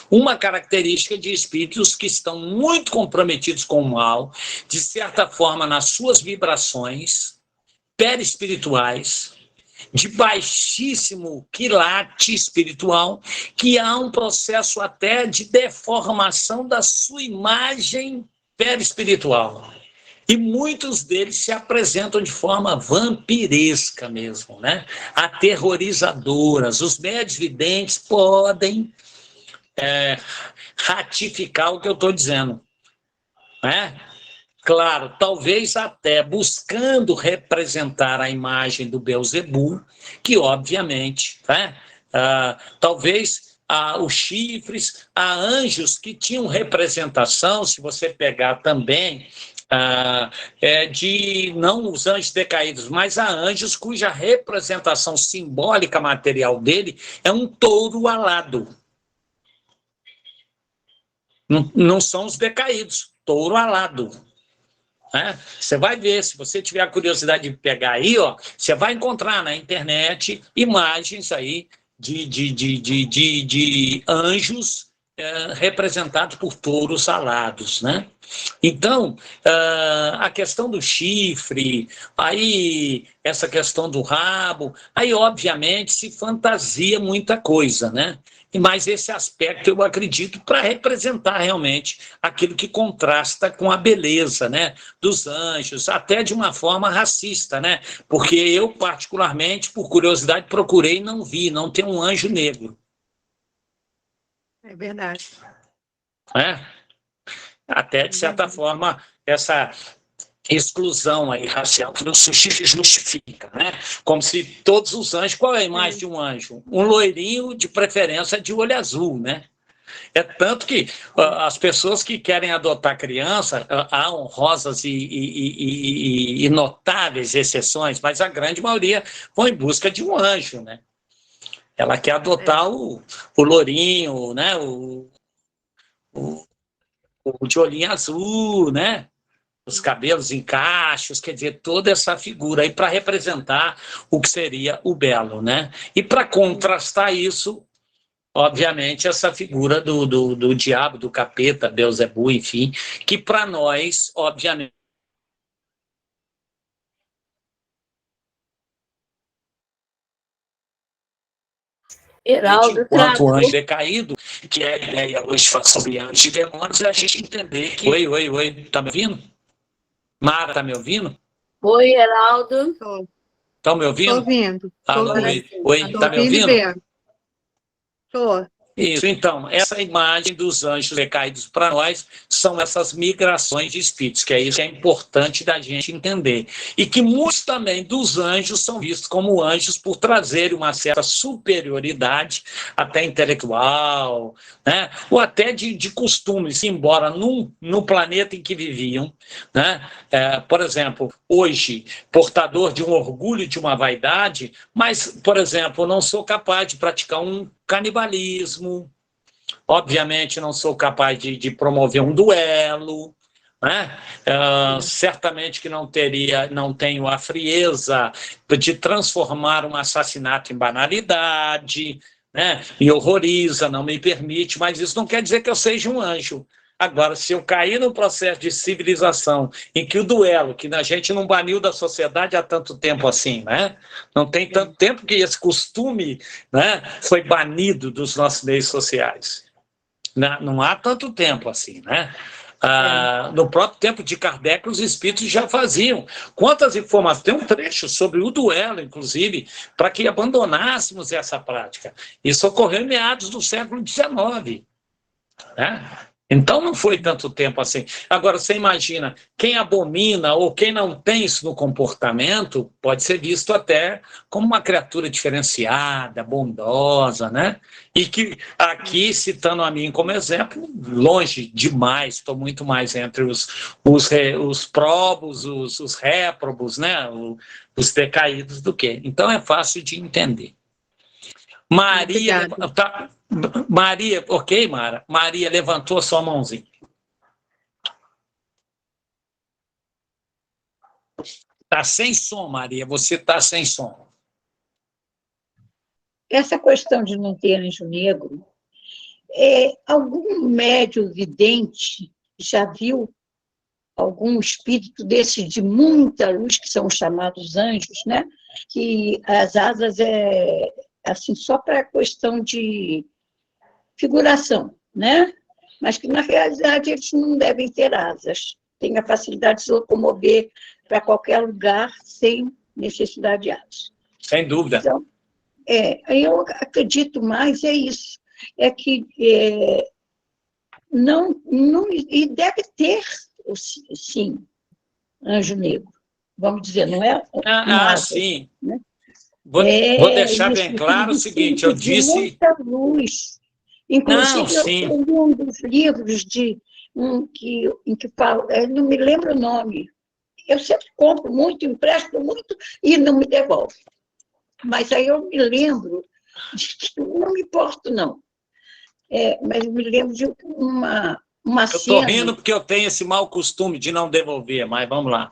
uma característica de espíritos que estão muito comprometidos com o mal, de certa forma nas suas vibrações perispirituais, de baixíssimo quilate espiritual, que há um processo até de deformação da sua imagem perispiritual. E muitos deles se apresentam de forma vampiresca mesmo, né? Aterrorizadoras. Os médiuns videntes podem ratificar o que eu estou dizendo, né? Claro, talvez até buscando representar a imagem do Beelzebul, que obviamente, né? Talvez os chifres, há anjos que tinham representação, se você pegar também, de não os anjos decaídos, mas há anjos cuja representação simbólica material dele é um touro alado. não são os decaídos, touro alado. Né? Você vai ver, se você tiver a curiosidade de pegar aí, ó, você vai encontrar na internet imagens aí de anjos representados por touros alados, né? Então, a questão do chifre, aí essa questão do rabo, aí obviamente se fantasia muita coisa, né? Mas esse aspecto eu acredito para representar realmente aquilo que contrasta com a beleza, né, dos anjos, até de uma forma racista, né? Porque eu, particularmente, por curiosidade, procurei e não vi, não tem um anjo negro. É verdade. Né? Até, de certa forma, essa exclusão aí racial que não se justifica, né? Como se todos os anjos... Qual é a imagem de um anjo? Um loirinho, de preferência de olho azul, né? É tanto que as pessoas que querem adotar criança, há honrosas e notáveis exceções, mas a grande maioria vão em busca de um anjo, né? Ela quer adotar o lourinho, né? O de olhinho azul, né? Os cabelos em cachos, quer dizer, toda essa figura aí para representar o que seria o belo, né? E para contrastar isso, obviamente, essa figura do diabo, do capeta, Beelzebub, enfim, que para nós, obviamente, Heraldo enquanto travou. anjo decaído, que é a ideia hoje sobre anjos e demônios, é a gente entender que... Oi, tá me ouvindo? Mara, tá me ouvindo? Oi, Heraldo. Estão me ouvindo? Estou ouvindo. Alô, oi, tá me ouvindo e ouvindo? vendo. Estou. Isso, então, essa imagem dos anjos decaídos para nós são essas migrações de espíritos, que é isso que é importante da gente entender. E que muitos também dos anjos são vistos como anjos por trazerem uma certa superioridade, até intelectual, né? Ou até de costumes, embora no planeta em que viviam, né? Por exemplo, hoje, portador de um orgulho, de uma vaidade, mas, por exemplo, não sou capaz de praticar um canibalismo, obviamente não sou capaz de promover um duelo, né? Certamente que não tenho a frieza de transformar um assassinato em banalidade, né? Me horroriza, não me permite, mas isso não quer dizer que eu seja um anjo. Agora, se eu cair no processo de civilização em que o duelo, que a gente não baniu da sociedade há tanto tempo assim, né? Não tem tanto tempo que esse costume, né, foi banido dos nossos meios sociais. Não há tanto tempo assim, né? No próprio tempo de Kardec, os espíritos já faziam. Quantas informações? Tem um trecho sobre o duelo, inclusive, para que abandonássemos essa prática. Isso ocorreu em meados do século XIX, né? Então não foi tanto tempo assim. Agora, você imagina, quem abomina ou quem não tem isso no comportamento pode ser visto até como uma criatura diferenciada, bondosa, né? E que aqui, citando a mim como exemplo, longe demais, estou muito mais entre os probos, os réprobos, né? Os decaídos do que. Então é fácil de entender. Maria, ok, Mara? Maria levantou a sua mãozinha. Está sem som, Maria, você está sem som. Essa questão de não ter anjo negro, algum médium vidente já viu algum espírito desses de muita luz, que são os chamados anjos, né? Que as asas assim, só para questão de figuração, né? Mas que, na realidade, eles não devem ter asas. Têm a facilidade de se locomover para qualquer lugar sem necessidade de asas. Sem dúvida. Então, eu acredito mais, é isso. É que não, e deve ter, sim, anjo negro. Vamos dizer, não é? Sim. Né? Vou deixar bem claro o seguinte, eu disse... Muita luz. Inclusive, eu li um dos livros em que fala, não me lembro o nome. Eu sempre compro muito, empresto muito e não me devolvo. Mas aí eu me lembro, não me importo, não. Mas eu me lembro de uma uma Eu estou cena... rindo porque eu tenho esse mau costume de não devolver, mas vamos lá.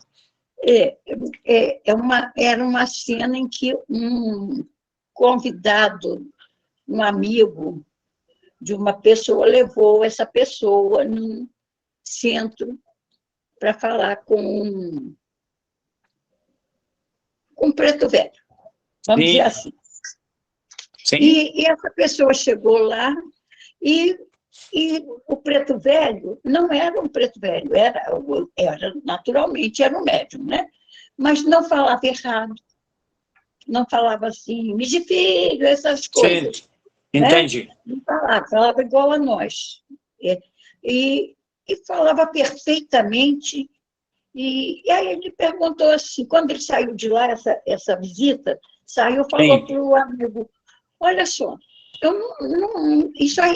Era uma cena em que um convidado, um amigo de uma pessoa, levou essa pessoa num centro para falar com um preto velho, vamos Sim. dizer assim. Sim. E essa pessoa chegou lá e o preto velho não era um preto velho, naturalmente era um médium, né? Mas não falava errado, não falava assim, me de filho, essas coisas. Sim. Entendi. Né? Não falava igual a nós. E falava perfeitamente. E aí ele perguntou assim, quando ele saiu de lá, essa visita, saiu e falou para o amigo, olha só, isso aí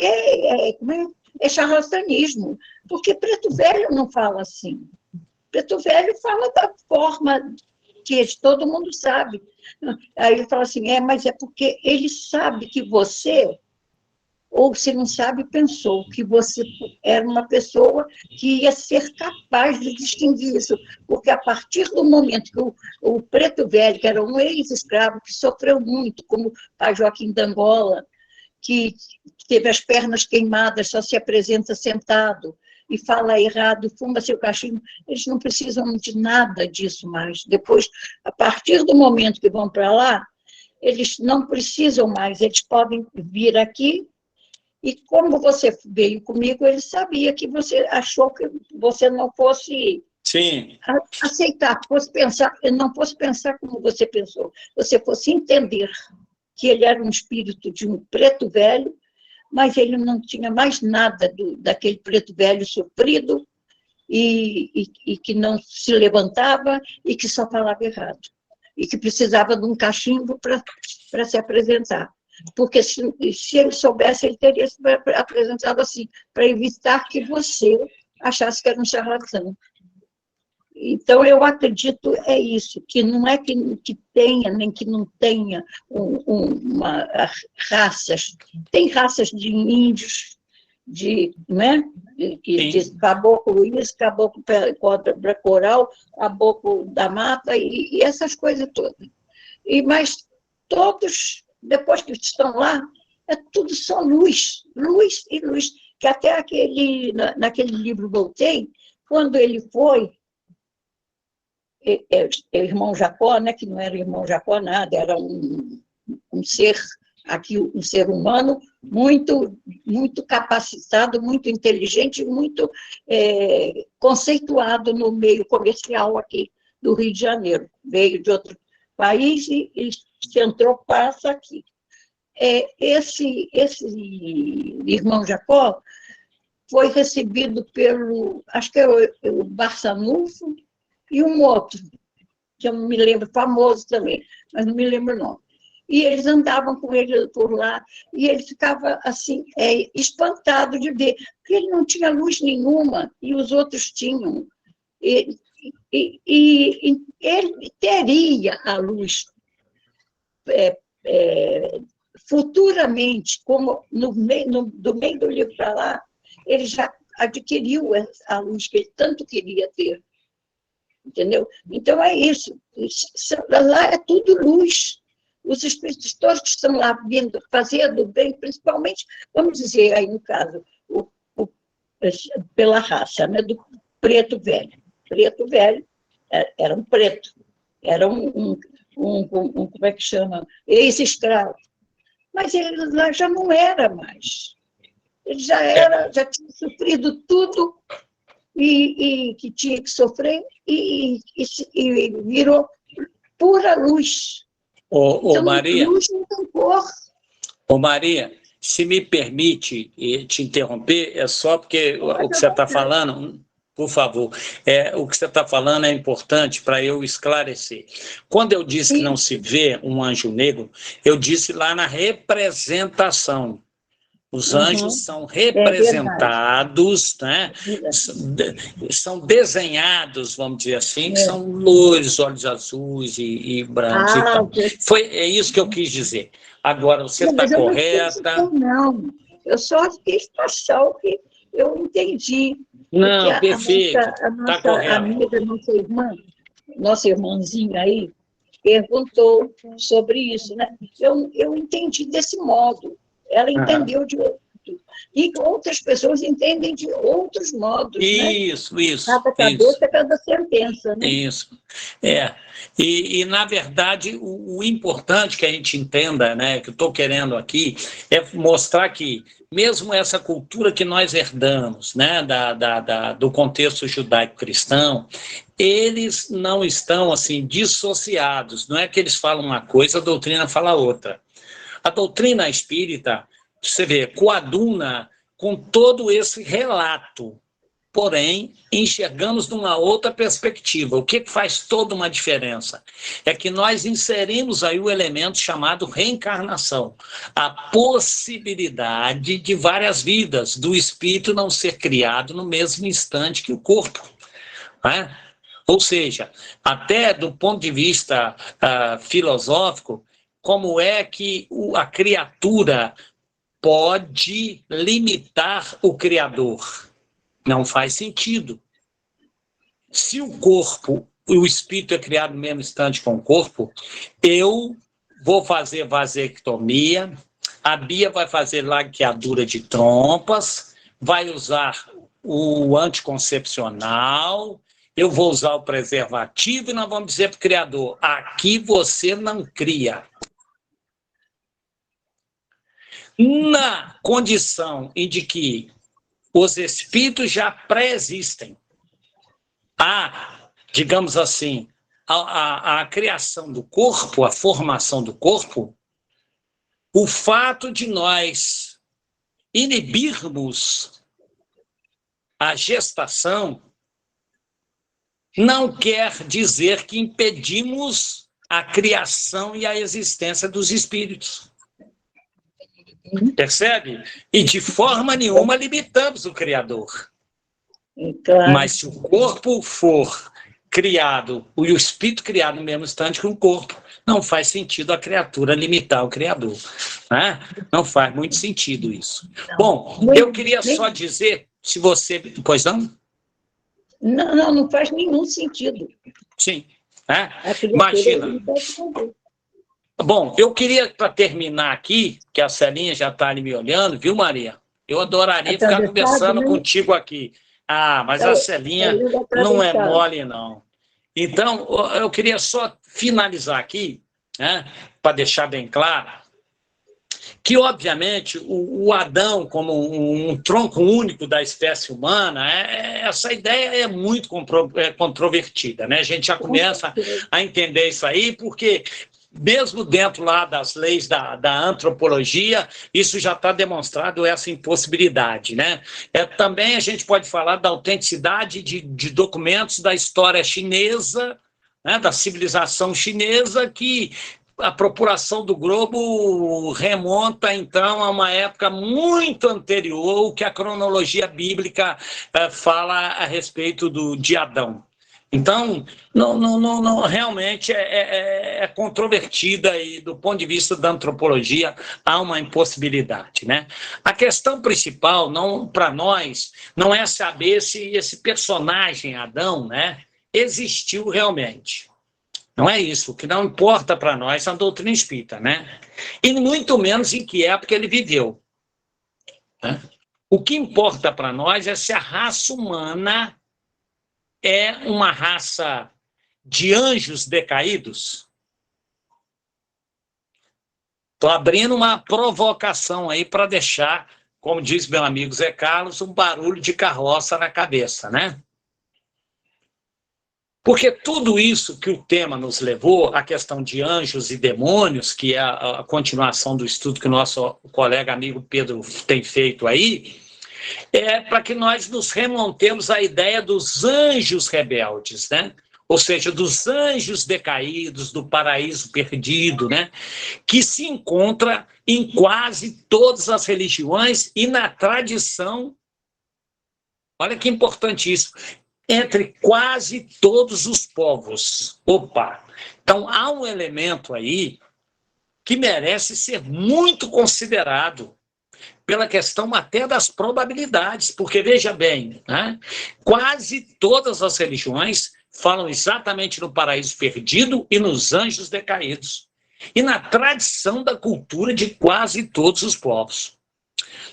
é charlatanismo, porque preto velho não fala assim. Preto velho fala da forma que todo mundo sabe. Aí ele fala assim, mas é porque ele sabe que você, ou se não sabe, pensou que você era uma pessoa que ia ser capaz de distinguir isso, porque a partir do momento que o preto velho, que era um ex-escravo, que sofreu muito, como o pai Joaquim da Angola, que teve as pernas queimadas, só se apresenta sentado, e fala errado, fuma seu cachimbo, eles não precisam de nada disso mais. Depois, a partir do momento que vão para lá, eles não precisam mais, eles podem vir aqui, e como você veio comigo, ele sabia que você achou que você não fosse Sim. aceitar, não fosse pensar como você pensou, você fosse entender que ele era um espírito de um preto velho, mas ele não tinha mais nada daquele preto velho sofrido e que não se levantava e que só falava errado. E que precisava de um cachimbo para se apresentar. Porque se ele soubesse, ele teria se apresentado assim, para evitar que você achasse que era um charlatão. Então, eu acredito isso, que não é que tenha, nem que não tenha raças. Tem raças de índios, né? de caboclo isso, caboclo coral, caboclo da mata, e essas coisas todas. Mas todos, depois que estão lá, tudo só luz, luz e luz. Que até naquele livro Voltei, quando ele foi, o irmão Jacó, né, que não era irmão Jacó nada, era um ser, aqui um ser humano muito, muito capacitado, muito inteligente, muito conceituado no meio comercial aqui do Rio de Janeiro. Veio de outro país e entrou, passa aqui. Esse irmão Jacó foi recebido pelo, acho que é o Barçanufo, e um outro, que eu não me lembro, famoso também, mas não me lembro o nome. E eles andavam com ele por lá, e ele ficava assim, espantado de ver, porque ele não tinha luz nenhuma, e os outros tinham. E ele teria a luz futuramente, como do meio do livro para lá, ele já adquiriu a luz que ele tanto queria ter. Entendeu? Então, é isso. Lá é tudo luz. Os espíritos todos que estão lá vindo fazer do bem, principalmente, vamos dizer aí no caso, pela raça, né, do preto velho. Preto velho era um preto, era como é que chama? Ex-escravo. Mas ele lá já não era mais. Ele já tinha sofrido tudo e que tinha que sofrer e virou pura luz. Então, Maria, luz não tem cor. Maria, se me permite te interromper, é só porque o que você está falando, por favor, o que você está falando é importante para eu esclarecer. Quando eu disse que não se vê um anjo negro, eu disse lá na representação. Os anjos são representados, né? São desenhados, vamos dizer assim, que são loiros, olhos azuis e brancos. É isso que eu quis dizer. Agora, você está correta. Não, eu só fiz passar o que eu entendi. Não, Porque perfeito. a Está nossa correto. amiga, nossa irmãzinha aí, perguntou sobre isso, né? Eu entendi desse modo, ela entendeu de outro. E outras pessoas entendem de outros modos, né? Isso. Cada cabeça, cada sentença, né? Isso. Na verdade, o importante que a gente entenda, né, que eu estou querendo aqui, é mostrar que, mesmo essa cultura que nós herdamos, né, do contexto judaico-cristão, eles não estão assim dissociados. Não é que eles falam uma coisa, a doutrina fala outra. A doutrina espírita, você vê, coaduna com todo esse relato. Porém, enxergamos de uma outra perspectiva. O que faz toda uma diferença? É que nós inserimos aí o elemento chamado reencarnação. A possibilidade de várias vidas, do espírito não ser criado no mesmo instante que o corpo. Né? Ou seja, até do ponto de vista filosófico, como é que a criatura pode limitar o Criador? Não faz sentido. Se o corpo, o espírito é criado no mesmo instante com o corpo, eu vou fazer vasectomia, a Bia vai fazer laqueadura de trompas, vai usar o anticoncepcional, eu vou usar o preservativo e nós vamos dizer para o Criador, aqui você não cria. Na condição em de que os espíritos já pré-existem. Digamos assim, a criação do corpo, a formação do corpo, o fato de nós inibirmos a gestação não quer dizer que impedimos a criação e a existência dos espíritos. Percebe? E de forma nenhuma limitamos o Criador. Claro. Mas se o corpo for criado, e o espírito criado no mesmo instante que o corpo, não faz sentido a criatura limitar o Criador. Né? Não faz muito sentido isso. Bom, eu queria só dizer, se você... Pois não? Não faz nenhum sentido. Sim. Imagina. Bom, eu queria, para terminar aqui, que a Celinha já está ali me olhando, viu, Maria? Eu adoraria ficar conversando contigo aqui. Mas a Celinha não é mole, não. Então, eu queria só finalizar aqui, né, para deixar bem claro, que, obviamente, o Adão, como um tronco único da espécie humana, essa ideia é muito controvertida, né? A gente já começa a entender isso aí, porque... Mesmo dentro lá das leis da antropologia, isso já está demonstrado, essa impossibilidade, né? Também a gente pode falar da autenticidade de documentos da história chinesa, né, da civilização chinesa, que a população do globo remonta, então, a uma época muito anterior ao que a cronologia bíblica fala a respeito de Adão. Então, não, realmente é controvertida e, do ponto de vista da antropologia, há uma impossibilidade, né? A questão principal, para nós, não é saber se esse personagem, Adão, né, existiu realmente. Não é isso. O que não importa para nós é a doutrina espírita, né? E muito menos em que época ele viveu. Né? O que importa para nós é se a raça humana é uma raça de anjos decaídos. Estou abrindo uma provocação aí para deixar, como diz meu amigo Zé Carlos, um barulho de carroça na cabeça, né? Porque tudo isso que o tema nos levou, a questão de anjos e demônios, que é a continuação do estudo que o nosso colega amigo Pedro tem feito aí, é para que nós nos remontemos à ideia dos anjos rebeldes, né? Ou seja, dos anjos decaídos, do paraíso perdido, né? Que se encontra em quase todas as religiões e na tradição, olha que importante isso, entre quase todos os povos. Opa! Então, há um elemento aí que merece ser muito considerado. pela questão até das probabilidades, porque, veja bem, né, quase todas as religiões falam exatamente no paraíso perdido e nos anjos decaídos, e na tradição da cultura de quase todos os povos.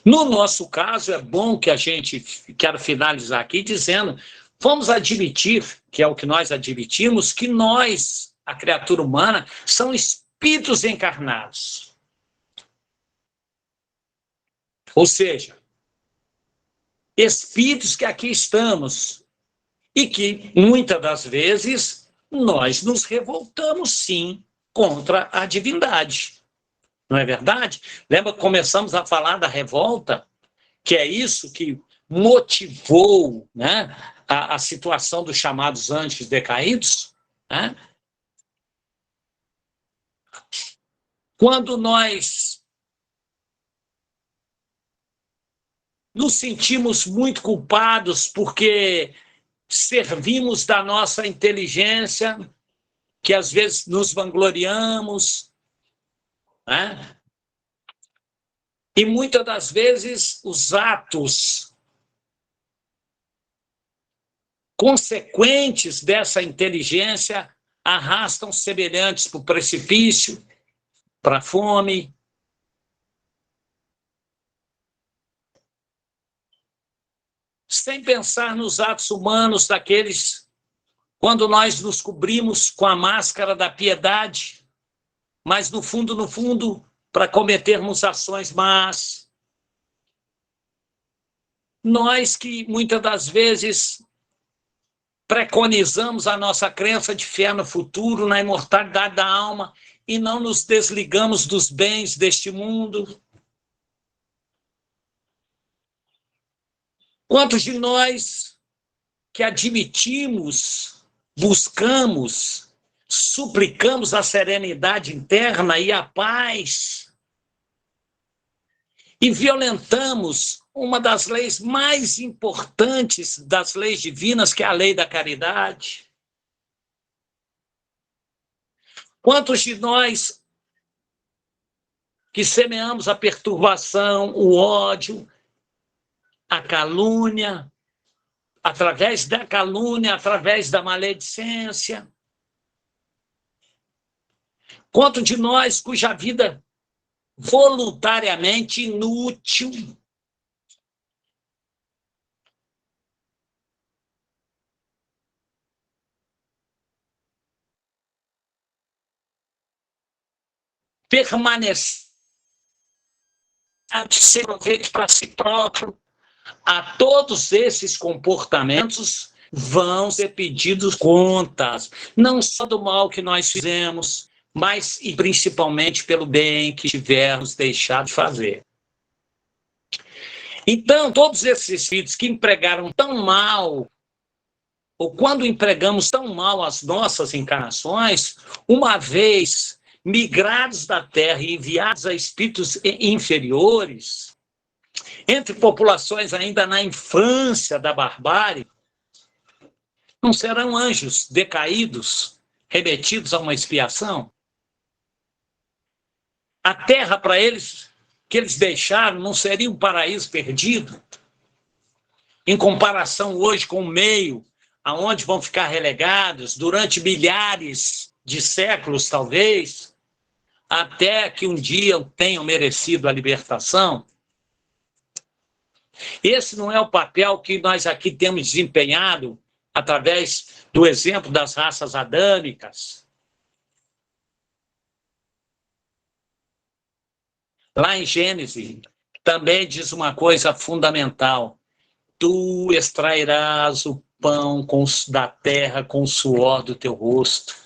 No nosso caso, é bom que a gente, quero finalizar aqui dizendo, vamos admitir, que é o que nós admitimos, que nós, a criatura humana, são espíritos encarnados. Ou seja, espíritos que aqui estamos e que, muitas das vezes, nós nos revoltamos, sim, contra a divindade. Não é verdade? Lembra que começamos a falar da revolta? Que é isso que motivou, né, a situação dos chamados anjos decaídos? Né? Quando nós nos sentimos muito culpados porque servimos da nossa inteligência, que às vezes nos vangloriamos, né? E muitas das vezes os atos consequentes dessa inteligência arrastam semelhantes para o precipício, para a fome. Sem pensar nos atos humanos daqueles quando nós nos cobrimos com a máscara da piedade, mas no fundo, para cometermos ações más. Nós que muitas das vezes preconizamos a nossa crença de fé no futuro, na imortalidade da alma, e não nos desligamos dos bens deste mundo. Quantos de nós que admitimos, buscamos, suplicamos a serenidade interna e a paz e violentamos uma das leis mais importantes das leis divinas, que é a lei da caridade? Quantos de nós que semeamos a perturbação, o ódio, a calúnia, através da calúnia, através da maledicência? Quanto de nós cuja vida voluntariamente inútil permanece a ser proveito para si próprio? A todos esses comportamentos vão ser pedidos contas, não só do mal que nós fizemos, mas e principalmente pelo bem que tivermos deixado de fazer. Então, todos esses espíritos que empregaram tão mal, ou quando empregamos tão mal as nossas encarnações, uma vez migrados da Terra e enviados a espíritos inferiores, entre populações ainda na infância da barbárie, não serão anjos decaídos, remetidos a uma expiação? A terra para eles, que eles deixaram, não seria um paraíso perdido? Em comparação hoje com o meio, aonde vão ficar relegados durante milhares de séculos, talvez, até que um dia tenham merecido a libertação? Esse não é o papel que nós aqui temos desempenhado através do exemplo das raças adâmicas. Lá em Gênesis, também diz uma coisa fundamental: tu extrairás o pão da terra com o suor do teu rosto.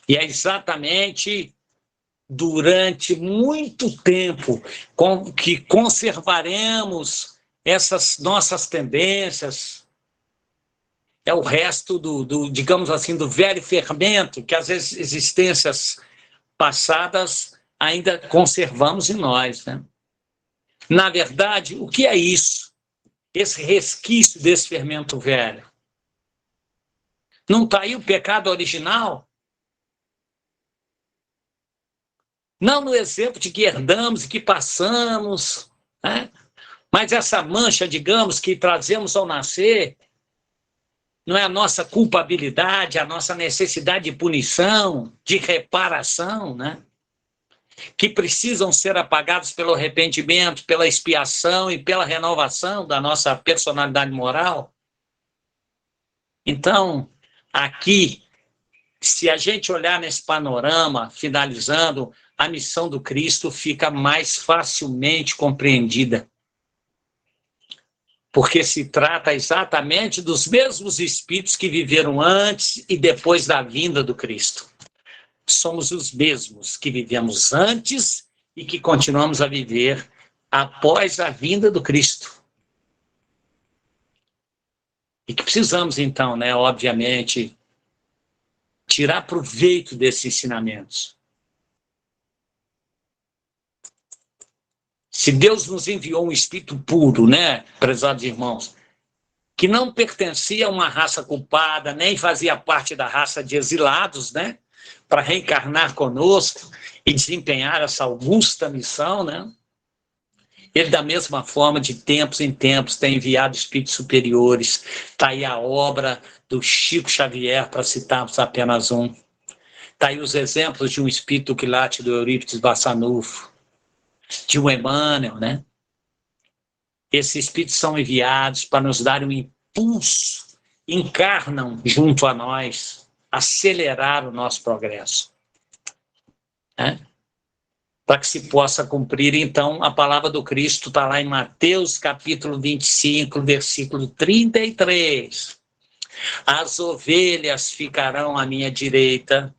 E é exatamente durante muito tempo que conservaremos essas nossas tendências. É o resto digamos assim, do velho fermento que às existências passadas ainda conservamos em nós, né? Na verdade, o que é isso? Esse resquício desse fermento velho? Não está aí o pecado original? não no exemplo de que herdamos e que passamos, né? Mas essa mancha, digamos, que trazemos ao nascer, não é a nossa culpabilidade, a nossa necessidade de punição, de reparação, né? Que precisam ser apagados pelo arrependimento, pela expiação e pela renovação da nossa personalidade moral. Então, aqui, se a gente olhar nesse panorama, finalizando, a missão do Cristo fica mais facilmente compreendida. Porque se trata exatamente dos mesmos espíritos que viveram antes e depois da vinda do Cristo. Somos os mesmos que vivemos antes e que continuamos a viver após a vinda do Cristo. E que precisamos, então, né, obviamente, tirar proveito desses ensinamentos. Se Deus nos enviou um espírito puro, né, prezados irmãos, que não pertencia a uma raça culpada, nem fazia parte da raça de exilados, né, para reencarnar conosco e desempenhar essa augusta missão, né? Ele, da mesma forma, de tempos em tempos, tem enviado espíritos superiores. Está aí a obra do Chico Xavier, para citarmos apenas um. Está aí os exemplos de um espírito quilate do Eurípides Bassanufo, de um Emmanuel, né? Esses espíritos são enviados para nos dar um impulso, encarnam junto a nós, acelerar o nosso progresso, né? Para que se possa cumprir, então, a palavra do Cristo está lá em Mateus, capítulo 25, versículo 33. As ovelhas ficarão à minha direita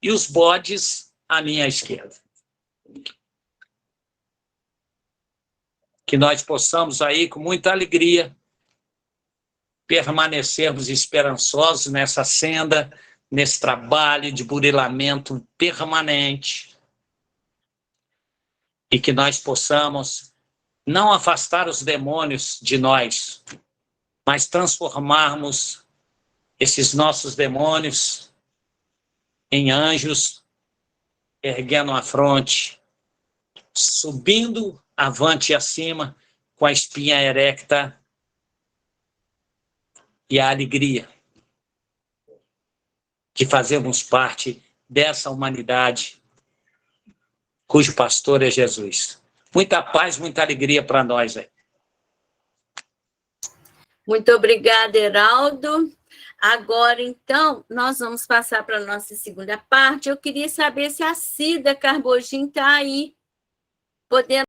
e os bodes à minha esquerda. Que nós possamos aí, com muita alegria, permanecermos esperançosos nessa senda, nesse trabalho de burilamento permanente, e que nós possamos não afastar os demônios de nós, mas transformarmos esses nossos demônios em anjos, erguendo a fronte, subindo avante e acima, com a espinha erecta e a alegria de fazermos parte dessa humanidade cujo pastor é Jesus. Muita paz, muita alegria para nós aí. Muito obrigada, Heraldo. Agora, então, nós vamos passar para a nossa segunda parte. Eu queria saber se a Cida Carbogin está aí, podendo